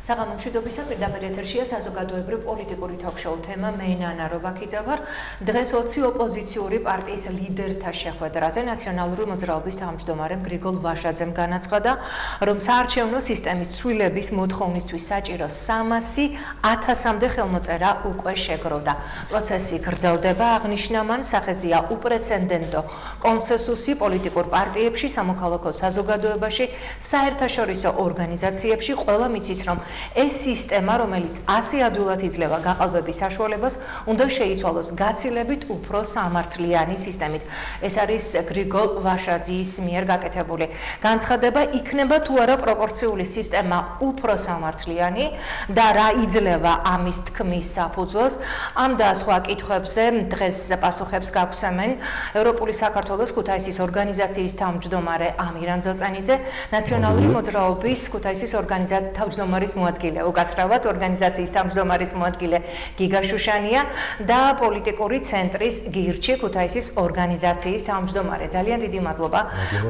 საღამომშვიდობისა პირდაპირ ეთერშია საზოგადოებრივ პოლიტიკური თოქ-შოუ თემა მე ნანა რობაქიძე ვარ. დღეს 20 ოპოზიციური პარტიის ლიდერთა შეხვედრაზე ნაციონალური მოძრაობის თავმჯდომარემ გრიგოლ ვაშაძემ განაცხადა, რომ საარჩევნო სისტემის ცვლილების მოთხოვნისთვის საჭირო 300,000-მდე ხელმოწერა უკვე შეგროვდა. პროცესი გრძელდება, აღნიშნა მან, სახეზეა უპრეცედენტო კონსენსუსი პოლიტიკურ პარტიებში, სამოქალაქო საზოგადოებაში, საერთაშორისო ორგანიზაციებში, ყველა მიცის, რომ ეს სისტემა, რომელიც ასე ადვილად იძლევა გაყალბების საშუალებას, უნდა შეიცვალოს გაცილებით უფრო სამართლიანი სისტემით. ეს არის გრიგოლ ვაშაძის მიერ გაკეთებული განცხადება. იქნება თუ არა პროპორციული სისტემა უფრო სამართლიანი და რა იძლევა ამის თქმის საფუძველს? ამ და სხვა კითხვებზე დღეს პასუხებს გაგვცემენ ევროპული საქართველოს ქუთაისის ორგანიზაციის თავმჯდომარე ამირან ძოწენიძე, ნაციონალური მოძრაობის ქუთაისის ორგანიზაციის თავმჯდომარის მოადგილე, უკაცრავად ორგანიზაციის თავმჯდომარის მოადგილე გიგა შუშანია და პოლიტიკური ცენტრის გირჩი ქუთაისის ორგანიზაციის თავმჯდომარე. ძალიან დიდი მადლობა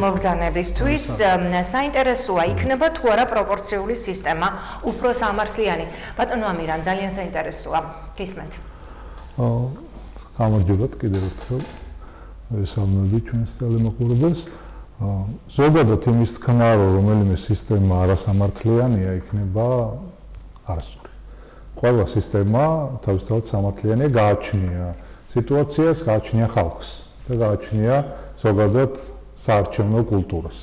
მობრძანებისთვის. საინტერესოა, იქნება თუ არა პროპორციული სისტემა უფრო სამართლიანი. ბატონო ამირან, ძალიან საინტერესოა. გისმენთ. გამარჯობათ კიდევ ერთხელ. ესალმები ჩვენს ტელემოყურებელს. ზოგადად იმის თქმა, რომ რომელიმე სისტემა არასამართლიანია, იქნება არასწორი. ყველა სისტემა თავისთავად სამართლიანია, გააჩნია სიტუაციას, გააჩნია ხალხს და გააჩნია ზოგადად საარჩევნო კულტურას.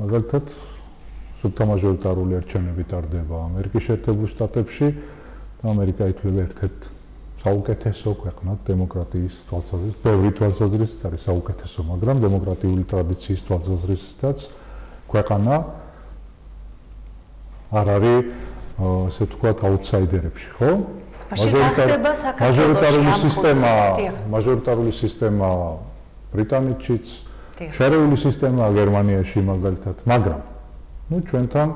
მაგალითად, სრულ მაჟორიტარული არჩევნები ტარდება ამერიკის შეერთებულ შტატებში და ამერიკა ითვლება ერთ-ერთ საუკეთესო ქვეყნად დემოკრატიის თვალსაზრისით, ბევრი თვალსაზრისით არის საუკეთესო, მაგრამ დემოკრატიული ტრადიციის თვალსაზრისითაც ქვეყანა არ არის, ასე ვთქვათ, აუტსაიდერებში, ხო? მაჟორიტარული სისტემა ბრიტანეთშიც, შერეული სისტემა გერმანიაში მაგალითად, მაგრამ ჩვენთან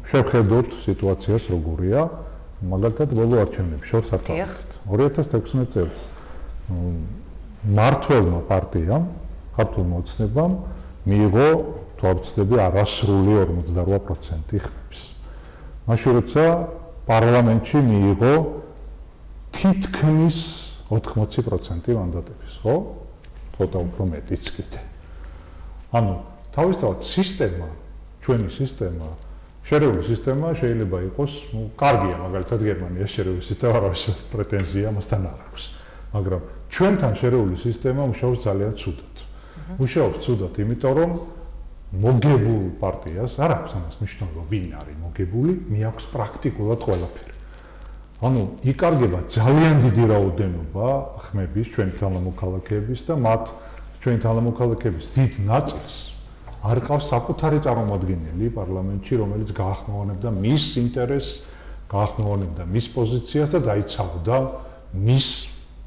შევხედოთ სიტუაციას როგორია. მაგალითად, ბოლო არჩევნებში შორს არ დავხსნით. 2016 წელს მმართველმა პარტიამ, ქართულმა ოცნებამ მიიღო, თუ არ ვცდები, არასრული 48% ხმების. მაშინ როცა პარლამენტში მიიღო თითქმის 80% მანდატების, ხო? ცოტა უფრო მეტიც კიდე. ანუ თავისთავად სისტემა, ჩვენი სისტემა, შერეული სისტემა შეიძლება იყოს, კარგია, მაგალითად გერმანიაში შერეული სისტემა, არავის პრეტენზია მასთან არ აქვს. მაგრამ ჩვენთან შერეული სისტემა მუშაობს ძალიან ცუდად. მუშაობს ცუდად, იმიტომ რომ მოგებულ პარტიას არ აქვს ამას მნიშვნელობა, ვინ არის მოგებული, მიაქვს პრაქტიკულად ყველაფერი. ანუ იკარგება ძალიან დიდი რაოდენობა ხმების ჩვენი თანამოქალაქეების და მათ ჩვენი თანამოქალაქეების დიდ ნაწილს არ ყავს საკუთარი წარმომადგენელი პარლამენტში, რომელიც გაახმოვანებდა მის ინტერესს, გაახმოვანებდა მის პოზიციას და დაიცავდა მის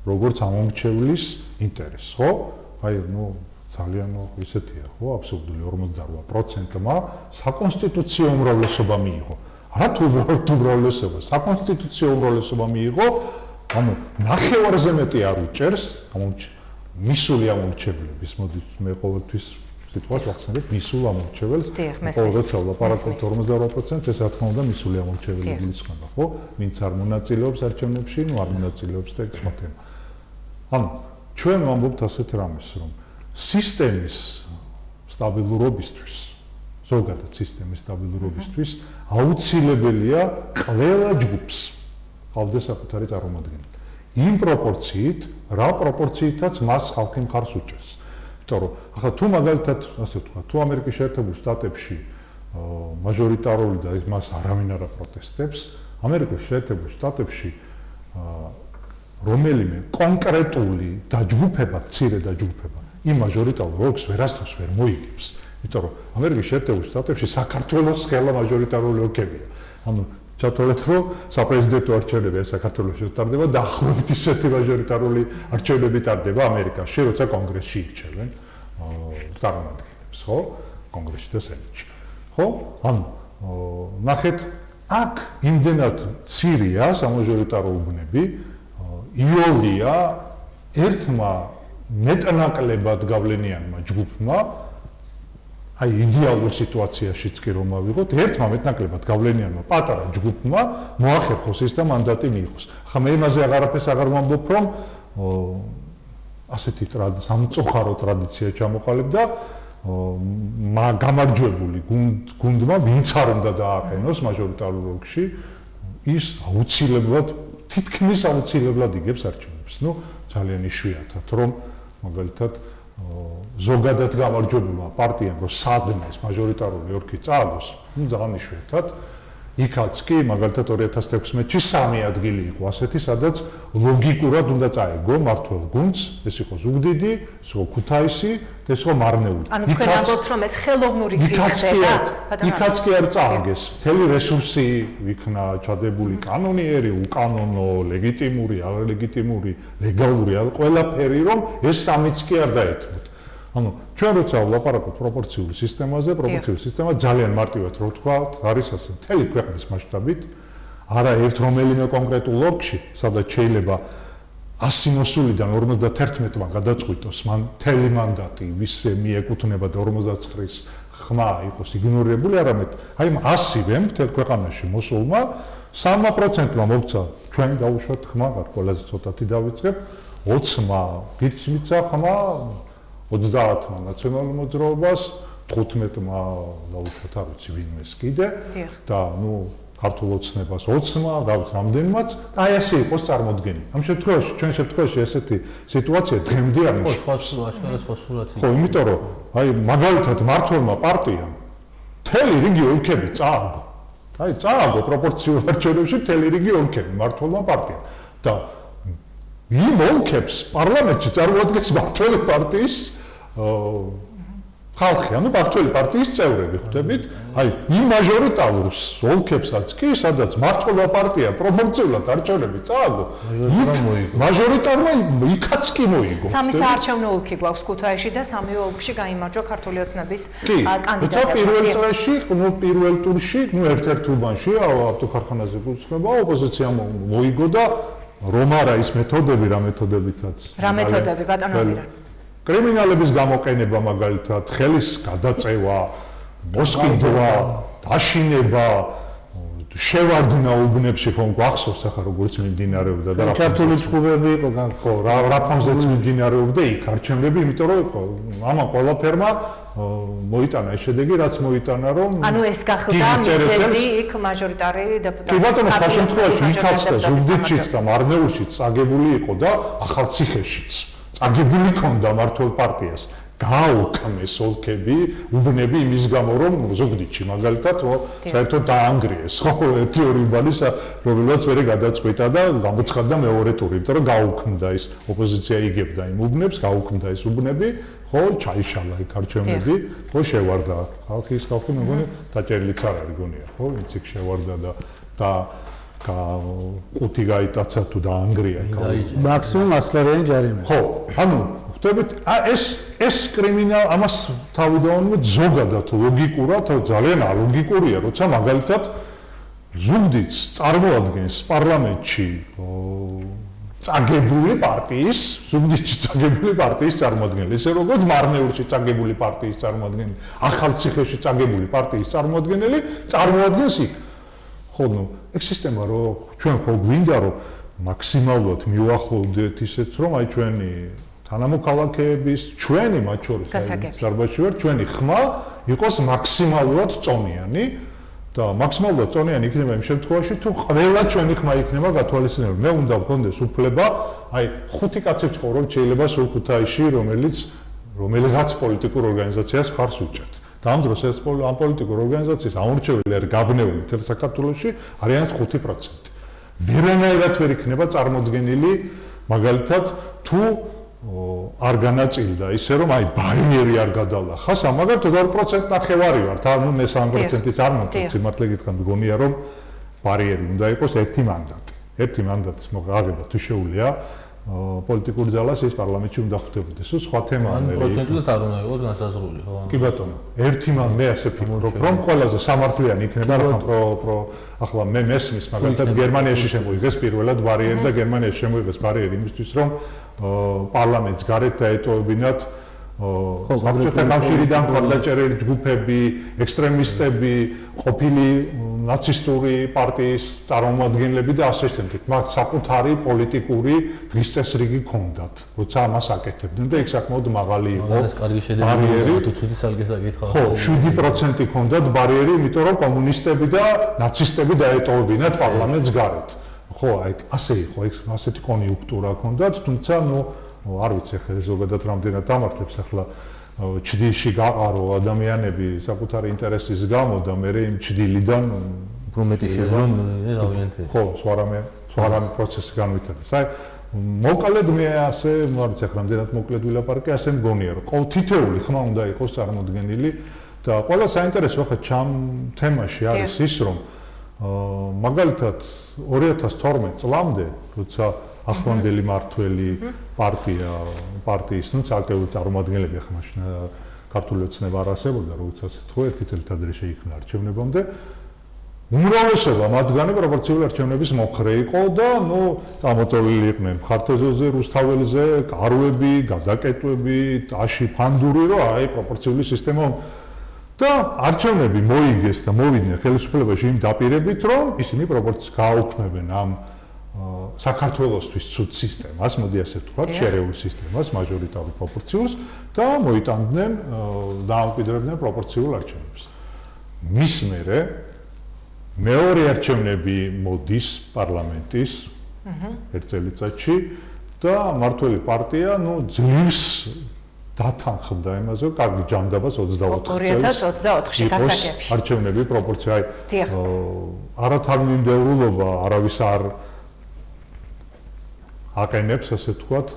როგორც ამომრჩევლის ინტერესს, ხო? აი, ძალიან ისეთია, ხო, აბსოლუტური 48%-მა საკონსტიტუციო უმრავლესობა მიიღო. არა თუ უმრავლესობა, საკონსტიტუციო უმრავლესობა მიიღო, ანუ ნახევარზე მეტი არ უჭერს მისული ამომრჩევლების. მოდით მე ყოველთვის სიტყვას ვახსენებ მისულ ამომრჩეველს. როცა ვლაპარაკობთ 48%-ს, ეს რა თქმა უნდა მისული ამომრჩეველი იხსნება, ხო? ვინც არ მონაწილეობს არჩევნებში, არ მონაწილეობს და ეს თემა. ანუ ჩვენ ვამბობთ ასეთ რამეს, რომ სისტემის სტაბილურობისთვის, ზოგადად სისტემის სტაბილურობისთვის აუცილებელია ყველა ჯგუფს ყავდეს საკუთარი წარმომადგენელი. იმ პროპორციით, რა პროპორციითაც მას ხალხი მხარს უჭერს. იმიტომ რომ ახლა თუ მაგალითად, ასე ვთქვათ, თუ ამერიკის შეერთებულ შტატებში მაჟორიტარული და მას არავინ არ აპროტესტებს, ამერიკის შეერთებულ შტატებში რომელიმე კონკრეტული დაჯგუფება, მცირე დაჯგუფება იმ მაჟორიტარულ როლს ვერასდროს ვერ მოიგებს. იმიტომ რომ ამერიკის შეერთებულ შტატებში საქართველოს ხელა მაჟორიტარული ოლქებია. ანუ ჩათვალეთ, რომ საპრეზიდენტო არჩევნები საქართველოში ტარდება და ახლობით ისეთი მაჟორიტარული არჩევნები ტარდება ამერიკაში, როცა კონგრესში ირჩევენ წარმომადგენლებს, ხო? კონგრესში და სენატში. ხო? ანუ ნახეთ, აქ იმდენად მცირეა სამაჟორიტარო უბნები, იოლია ერთმა მეტნაკლებად გავლენიანმა ჯგუფმა აი იდეალურ სიტუაციაშიც კი რომ ავიღოთ, ერთმა მეტნაკლებად გავლენიანმა პატარა ჯგუფმა მოახერხოს ის და მანდატი მიიღოს. ხა მე იმაზე აღარაფერს აღარ ვამბობ, რომ ასეთი სამწუხარო ტრადიცია ჩამოყალიბდა გამარჯვებული გუნდმა, ვინც არ უნდა დააყენოს მაჟორიტარულ ოლქში, ის აუცილებლად, თითქმის აუცილებლად იგებს არჩევნებს. ნუ ძალიან იშვიათად, რომ მაგალითად ზოგადად გამარჯვებულმა პარტიამ რომ სადმეს მაჟორიტარული ოლქი წააგოს, ნუ ძალიან იშვიათად. იქაც კი მაგალითად 2016-ში 3 ადგილი იყო ასეთი, სადაც ლოგიკურად უნდა წაეგო მართლ გუნდს, ეს იყო ზუგდიდი, ეს იყო ქუთაისი და ეს იყო მარნეული. ანუ თქვენ ამბობთ რომ ეს ხელოვნური გზით ხდება? იქაც კი არ წააგეს. მთელი რესურსი იქნა ჩადებული კანონიერი, უკანონო, ლეგიტიმური, არალეგიტიმური, ლეგალური, ყველაფერი რომ ეს სამიც კი არ დაეთმოთ. ანუ ჩვენ როცა ვლაპარაკობთ პროპორციული სისტემაზე, პროპორციული სისტემა ძალიან მარტივად რო თქვა, არის ასე მთელი ქვეყნის მასშტაბით, არა ერთ რომელიმე კონკრეტულ ოლქში, სადაც შეიძლება 100 მოსულიდან 51-მა გადაწყვიტოს მან მთელი მანდატი, ვის მიეკუთვნება და 49-ის ხმა იყოს იგნორირებული, არამედ აი 100-ვემ მთელ ქვეყანაში მოსულმა 3%-მა მოგცა ჩვენ გავუშვათ ხმა, ყველაზე ცოტათი დავიწყებ, 20-მა გირჩმიცა ხმა, 30-მა ნაციონალურ მოძრაობას, 15-მა დაუშვათ არ ვიცი ვინმეს კიდე და ნუ ქართულ ოცნებას 20-მა, გავიც რამდენმაც, და აი ასე იყოს წარმოდგენილი. ამ შემთხვევაში, ჩვენ შემთხვევაში ესეთი სიტუაცია დღემდე არ სხვა სურათი. ხო, იმიტომ რომ აი მაგალითად მართლმა პარტიამ მთელი რიგი ოლქები წააგო. აი წააგო პროპორციულ არჩევნებში მთელი რიგი ოლქები მართლმა პარტიამ და იმ ოლქებს პარლამენტში წარმოადგენს მართლი პარტიის ხალხი, ანუ მართლი პარტიის წევრები, ხვდებით? აი, იმ მაჟორიტარულ ოლქებსაც კი, სადაც მართლობა პარტია პროპორციულად არჩევნები წააგო, მაჟორიტარმა იქაც კი მოიგო. 3 საარჩევნო ოლქი გვაქვს ქუთაისში და 3 ოლქში გაიმარჯვა ქართული ოცნების კანდიდატებმა. პირველ წრეში, პირველ ტურში, ერთ-ერთ უბანში ავტოქარხანაზე გულწრფება, ოპოზიციამ მოიგო და რომ არა ის მეთოდები, რა მეთოდებითაც. რა მეთოდები, ბატონო ამირა? კრიმინალების გამოყენება მაგალითად, ხელის გადაწევა, მოსყიდვა, დაშინება, შევარდნა უბნებში, ხომ გვახსოვს ახლა როგორც მიმდინარეობდა და რა ქართული ჭუბები იყო ხო, რა ფონზეც მიმდინარეობდა იქ არჩევნები, იმიტომ რომ ხო, ამან ყველაფერმა მოიტანა ეს შედეგი, რაც მოიტანა, რომ ანუ ეს გახდა მიზეზი იქ მაჟორიტარი დეპუტატის. კი ბატონო, სხვა შემთხვევაში იქაც და ზუგდიდშიც და მარნეულშიც წაგებული იყო და ახალციხეშიც წაგებული ქონდა მართლ პარტიას. გააუქმეს ოლქები, უბნები იმის გამო, რომ ზუგდიდში მაგალითად საერთოდ დაანგრიეს, ხო, 1-2 ბალის, რომელსაც მერე გადაწყვიტა და გამოცხადდა მეორე ტური, იმიტომ რომ გაუქმდა ის ოპოზიცია იგებდა იმ უბნებს, გაუქმდა ეს უბნები, ხო, ჩაიშალა იქ არჩევნები, ხო, შევარდა ხალხი, მეგონი დაჭერილიც არ არის გონია, ხო, ვინც იქ შევარდა და ყუთი გაიტაცა თუ დაანგრია მაქსიმუმ 100-ლარიანი ჯარიმა. ხო, ანუ ხვდებით, ეს კრიმინალ ამას თავიდანვე ზოგადად ლოგიკურად ძალიან ალოგიკურია, როცა მაგალითად ზუგდიდს წარმოადგენს პარლამენტში წაგებული პარტიის, ზუგდიდში წაგებული პარტიის წარმოადგენელი, ისე როგორც მარნეულში წაგებული პარტიის წარმოადგენელი, ახალციხეში წაგებული პარტიის წარმოადგენელი წარმოადგენს იქ. ხო, ნუ ეს სისტემა რომ ჩვენ ხო გვინდა რომ მაქსიმალურად მივახლოვდეთ ისეც რომ აი ჩვენი თანამოქალაქეების, ჩვენი მათ შორის სარბაში ვარ, ჩვენი ხმა იყოს მაქსიმალურად წონიანი და მაქსიმალურად წონიანი იქნება იმ შემთხვევაში თუ ყველა ჩვენი ხმა იქნება გათვალისწინებული. მე უნდა მქონდეს უფლება, აი 5 კაცი ვცხოვრობ შეიძლება სულ ქუთაისში, რომელიღაც პოლიტიკურ ორგანიზაციას მხარს უჭერთ. და ამ დროს ეს ამ პოლიტიკურ ორგანიზაციის ამორჩეველი არის გაბნეული მთელ საქართველოში არიან 5%. ვერანაირად ვერ იქნება წარმოდგენილი მაგალითად თუ არ განაწილდა ისე რომ აი ბარიერი არ გადალახა, მაგალითად 2% ნახევარი ვარ, ანუ მე 3%-იც არ მომწონს, სიმართლე გითხრა, მგონია რომ ბარიერი უნდა იყოს 1 მანდატი. 1 მანდატის მოგაღება თუ შეუძლია პოლიტიკურ ძალას ის პარლამენტში უნდა ხვდებოდეს. სხვა თემაა მე. 1%-ით არ უნდა იყოს განსაზღვრული, ხო? კი ბატონო, მე ასე ფიქრობ, რომ ყველაზე სამართლიანი იქნება ახლა მე მესმის მაგალითად გერმანიაში შემოიღეს პირველად ბარიერი და გერმანიაში შემოიღეს ბარიერი იმისთვის რომ პარლამენტს გარეთ დაეტოვებინათ საბჭოთა კავშირიდან მხარდაჭერილი ჯგუფები, ექსტრემისტები, ყოფილი ნაცისტური პარტიის წარმომადგენლები და ასე შემდეგ. მათ საკუთარი პოლიტიკური დღის წესრიგი ჰქონდათ, როცა ამას აკეთებდნენ და იქ საკმაოდ მაღალი იყო ბარიერი. ხო, 7% ჰქონდათ ბარიერი, იმიტომ რომ კომუნისტები და ნაცისტები დაეტოვებინათ პარლამენტს გარეთ. ხო, აი ასე იყო, ეგ ასეთი კონიუნქტურა ჰქონდათ, თუმცა არ ვიცი ახლა ზოგადად რამდენად დამართებს ახლა ჩრდილში გაყარო ადამიანები საკუთარი ინტერესის გამო და მე იმ ჩრდილიდან პრომეტი შეძლონ რავიანტი. ხო, სხვა პროცესი განვითარდეს. აი მოკლედ მე ასე, არ ვიცი ახლა რამდენად მოკლედ ვილაპარაკე, ასე მგონია რომ ყოველ თითოეული ხმა უნდა იყოს წარმოდგენილი და ყველა საინტერესო ახლა ჩამ თემაში არის ის რომ მაგალითად 2012 წლამდე როცა ახლანდელი მართველი პარტიის ცალკეული წარმომადგენლები ახლა მაშინ ქართული ოცნება არ არსებობდა, როდესაც თუ ერთი წელიწადი შეიქმნა არჩევნებამდე უმრავლესობა მათგანი პროპორციული არჩევნების მომხრე იყო და წამოწევილი იყვნენ მხართეზოზე, რუსთაველზე, კარვები, გადაკეტვები, ტაში, ფანდური, რომ აი პროპორციული სისტემა და არჩევნები მოიგეს და მოვიდნენ ხელისუფლებაში იმ დაპირებით, რომ ისინი პროპორციას გააუქმებენ ამ საქართველოსთვის ცუდ სისტემას, მოდი ასე ვთქვათ, შერეულ სისტემას, მაჟორიტარულ პროპორციულს და მოიტანდნენ დაამკვიდრებდნენ პროპორციულ არჩევნებს. მის მერე მეორე არჩევნები მოდის პარლამენტის ერთ წელიწადში და მმართველი პარტია, ძლივს დათანხმდა იმაზე, რომ კარგი ჯანდაბას 2024-ში გასაგები. არჩევნები პროპორცია, არათანმიმდევრულობა არავის არ აყენებს, ასე ვთქვათ,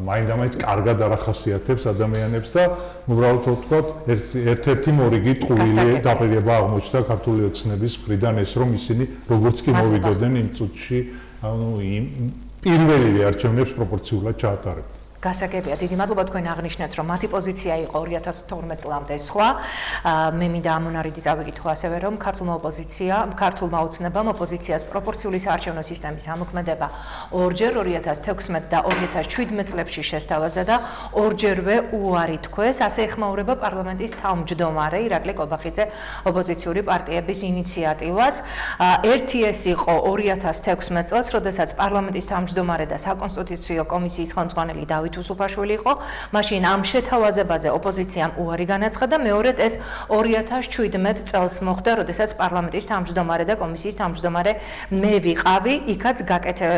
მაინდამაინც კარგად არ ახასიათებს ადამიანებს და უბრალოდ ვთქვათ, ერთ-ერთი მორიგი ტყუილი დაპირება აღმოჩნდა ქართული ოცნების მხრიდან ეს რომ ისინი როგორც კი მოვიდოდნენ იმ წუთში, იმ პირველივე არჩევნებს პროპორციულად ჩაატარებდნენ. გასაგებია, დიდი მადლობა თქვენ აღნიშნეთ, რომ მათი პოზიცია იყო 2012 წლამდე სხვა. მე მინდა ამონარიდი წავიკითხო ასევე, რომ ქართულმა ოცნებამ ოპოზიციას პროპორციული საარჩევნო სისტემის ამოქმედება ორჯერ 2016 და 2017 წლებში შესთავაზა და ორჯერვე უარი თქვეს. ასე ეხმაურება პარლამენტის თავმჯდომარე ირაკლი კობახიძე ოპოზიციური პარტიების ინიციატივას. ერთი ეს იყო 2016 წელს, როდესაც პარლამენტის თავმჯდომარე და საკონსტიტუციო კომისიის ხელმძღვანელი დავით უსუფაშვილი იყო, მაშინ ამ შეთავაზებაზე ოპოზიციამ უარი განაცხადა. მეორედ ეს 2017 წელს მოხდა, როდესაც პარლამენტის თავმჯდომარე და კომისიის თავმჯდომარე მე ვიყავი, იქაც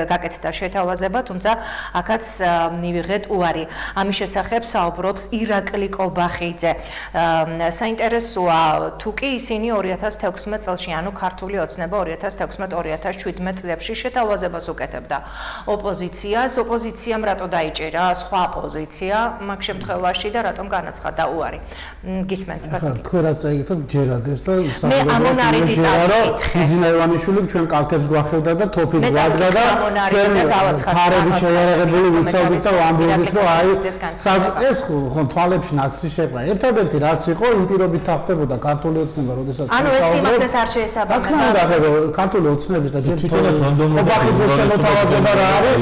გაკეთდა შეთავაზება, თუმცა აქაც მივიღეთ უარი. ამის შესახებ საუბრობს ირაკლი კობახიძე. საინტერესოა, თუ კი ისინი 2016 წელში, ანუ ქართული ოცნება 2016-2017 წლებში შეთავაზებას უკეთებდა ოპოზიციას, ოპოზიციამ რატო დაიჭირა სხვა პოზიცია მაგ შემთხვევაში და რატომ განაცხადა უარი. გისმენთ, ბატონო. თქვენ რაც წაიგეთ ჯერადეს და მე ამონარიდი წავიკითხე. იძინა ივანიშვილი ჩვენ კალთებს გვახევდა და თოფილს გვაგდა და ჩვენ ფარები შეიარაღებული ვიცავდით და ვამბობდით რომ აი ეს ხო თვალებში ნაცრი შეყრა. ერთადერთი რაც იყო იმ პირობით თახდებოდა ქართული ოცნება, როდესაც ანუ ეს სიმართლეს არ შეესაბამება. ქართული ოცნების და ჯერ კობახიძეს შემოთავაზება რა არის?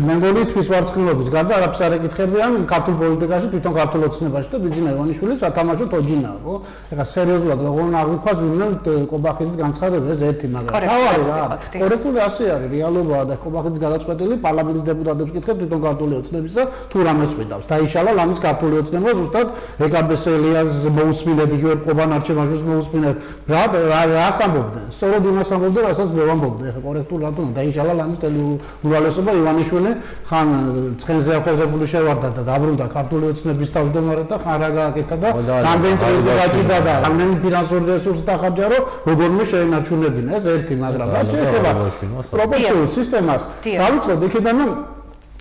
მე მგონი თვის ვარცხნილობის გარდა არაფერს არ ეკითხებიან ქართულ პოლიტიკაში, თვითონ ქართულ ოცნებაში და ბიძინა ივანიშვილი სათამაშოდ ოჯინა, ხო? ეხლა სერიოზულად როგორ აღვიქვას ვინმე კობახიძის განცხადება ეს ერთი, მაგრამ თავარი რა. კორექტული ასე არის რეალობაა და კობახიძის გადაწყვეტილი პარლამენტის დეპუტატებს კითხეთ თვითონ ქართული ოცნებისა თუ რამე წვიდავს. დაიშალა ლამის ქართული ოცნება ზუსტად ეკაბესელიას მოусმინეთ, იგივე ყობანარჩევაშვილის მოусმინეთ. რას ამბობდნენ? სწორედ იმას ამბობდნენ, რასაც მე ვამბობდი. ეხლა კორექტული რატომ დაიშალა ლამის ტელი უბრალესობა ივანიშვილი ხან ცხენზე აყვებული შევარდა და დაბრუნდა ქართული ოცნების თავმჯდომარედ და ხან რა გააკეთა და რამდენი ტრიუმფი გაჭირდა და რამდენი ფინანსური რესურსი დახარჯა, რომ როგორმე შეინარჩუნებინა ეს ერთი, მაგრამ რაც შეეხება პროპორციულ სისტემას, დავიწყოთ იქიდან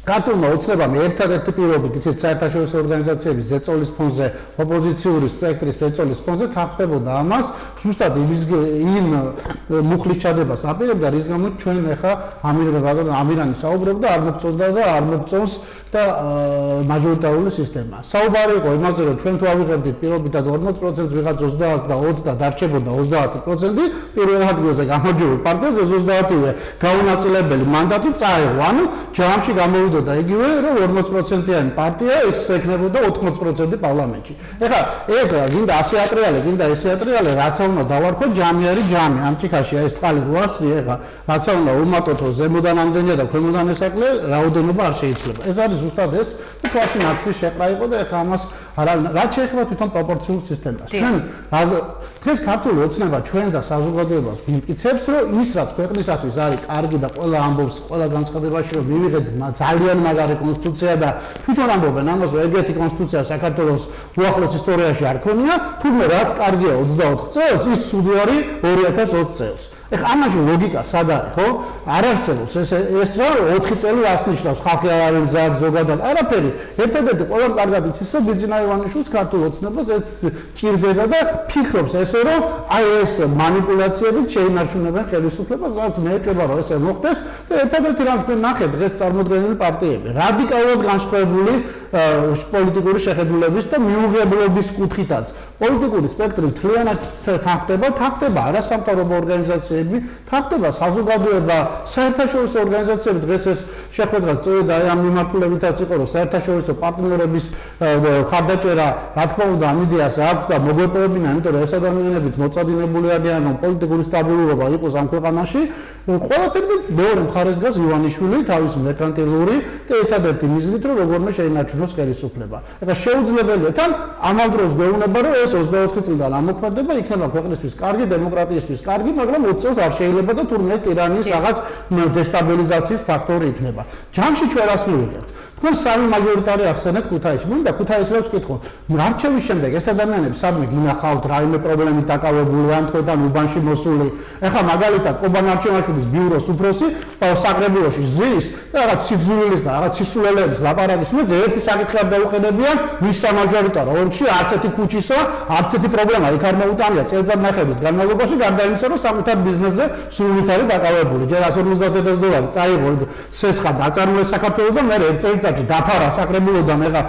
ქართულმა ოცნებამ ერთადერთი პირობით იცით საერთაშორისო ორგანიზაციების ზეწოლის ფონზე, ოპოზიციური სპექტრის ზეწოლის ფონზე თანხმდებოდა ამას, ზუსტად იმ მუხლის ჩადებას აპირებდა, რის გამოც ჩვენ ახლა ამირანი საუბრობდა, არ მოგწონდა და არ მოგწონს და მაჟორიტარული სისტემა. საუბარი იყო იმაზე, რომ ჩვენ თუ ავიღებდით პირობითად 40%-ს ვიღაც 20 და 20 და დარჩებოდა 30%, პირველ ადგილზე გამარჯვებულ პარტიას 30-ივე გაუნაწილებელი მანდატი წაეღო. ანუ ჯამში გამოვიდოდა იგივე, რომ 40%-იანი პარტია ექნებოდა 80% პარლამენტში. ეხლა ეს გინდა 100 ატრიალე, გინდა ესე ატრიალე, რაცა უნდა დავარქოთ, ჯამი არის ჯამი. ამ ციხაში ეს წყალი 800-ი, ეხლა რაცა უნდა უმატოთ, რომ ზემოდან ამდენია და ქვემოდან ესაკლე, რაოდენობა არ შეიძლება. ეს არის ზუსტად ეს და თვალში ნაცრის შეყრა იყო და ეხლა ამას რაც შეეხება თვითონ პროპორციულ სისტემას. დღეს ქართული ოცნება ჩვენ და საზოგადოებას გვიმტკიცებს, რომ ის რაც ქვეყნისათვის არის კარგი და ყველა ამბობს, ყველა განცხადებაში რომ მივიღეთ ძალიან მაგარი კონსტიტუცია და თვითონ ამბობენ ამას, რომ ეგეთი კონსტიტუცია საქართველოს უახლოს ისტორიაში არ ქონია, თუმცა რაც კარგია 24 წელს, ის ცუდი არის 2020 წელს. ეხლა ამაში ლოგიკა სად არის, ხო? არ არსებობს ეს რა 4 წელი რას ნიშნავს, ხალხი არ არის მზად ზოგადად, არაფერი. ერთადერთი ყველამ კარგად იცის, რომ ბიძინა ივანიშვილს ქართულ ოცნებას ეს ჭირდება და ფიქრობს ესე, რომ აი ეს манипуляციებით შეინარჩუნებენ ხელისუფლებას, რაც მე ეჭვება, რომ ესე მოხდეს და ერთადერთი რამ თქვენ ნახეთ დღეს წარმოდგენილი პარტიები, რადიკალურად განსხვავებული პოლიტიკური შეხედულების და მიუღებლობის კუთხითაც. პოლიტიკური სპექტრი მთლიანად თანხდება არასამთავრობო ორგანიზაციები, თანხდება საზოგადოება, საერთაშორისო ორგანიზაციები. დღეს ეს შეხვედრა სწორედ ამ მიმართულებითაც იყო, რომ საერთაშორისო პარტნიორების ხარდაჭერა, რა თქმა უნდა, ამ იდეას აქვს და მოგვეპოვებინა, იმიტომ რომ ეს ადამიანებიც მოწადინებული არიან, რომ პოლიტიკური სტაბილურობა იყოს ამ ქვეყანაში. ყველაფერზე მეორე მხარეს დგას ივანიშვილი თავის მერკანტილური და ერთადერთი მიზნით, რომ როგორმე შეინარჩუნოს ხელისუფლება. ეხლა შეუძლებელია თან ამავდროულად გვეუბნება, რომ ეს 24 წლიდან ამოქმედება, იქნება ქვეყნისთვის კარგი, დემოკრატიისთვის კარგი, მაგრამ 20 წელს არ შეიძლება და თურმე ტირანიის რაღაც დესტაბილიზაციის ფაქტორი იქნება. ჯამში ჩვენ რას მივიღებთ? თქვენ სამი მაჟორიტარი ახსენეთ ქუთაისში. მინდა ქუთაისელებს ვკითხოთ, არჩევის შემდეგ ეს ადამიანები სადმე გინახავთ, რაიმე პრობლემით დაკავებული, ან თქვენ უბანში მოსული. ეხლა მაგალითად ყობან არჩევაშვილის ბიუროს უფროსი საკრებულოში ზის და რაღაც სიძულვილის და რაღაც სისულელეების ლაპარაკის მეძე ერთი საკითხი არ დაუყენებიან, ვის სამაჟორიტარო ომში არც ერთი ქუჩისა, არც ერთი პრობლემა იქ არ მოუტანია წელწადნახევრის განმავლობაში, გარდა იმისა, რომ საკუთარ ბიზნესზე სულით არის დაკავებული. ჯერ 150,000 დოლარი წაიღო სესხა დაწარმოე საქართველოს და მე ერთ წელიწადში დაფარა საკრებულოდან ეხა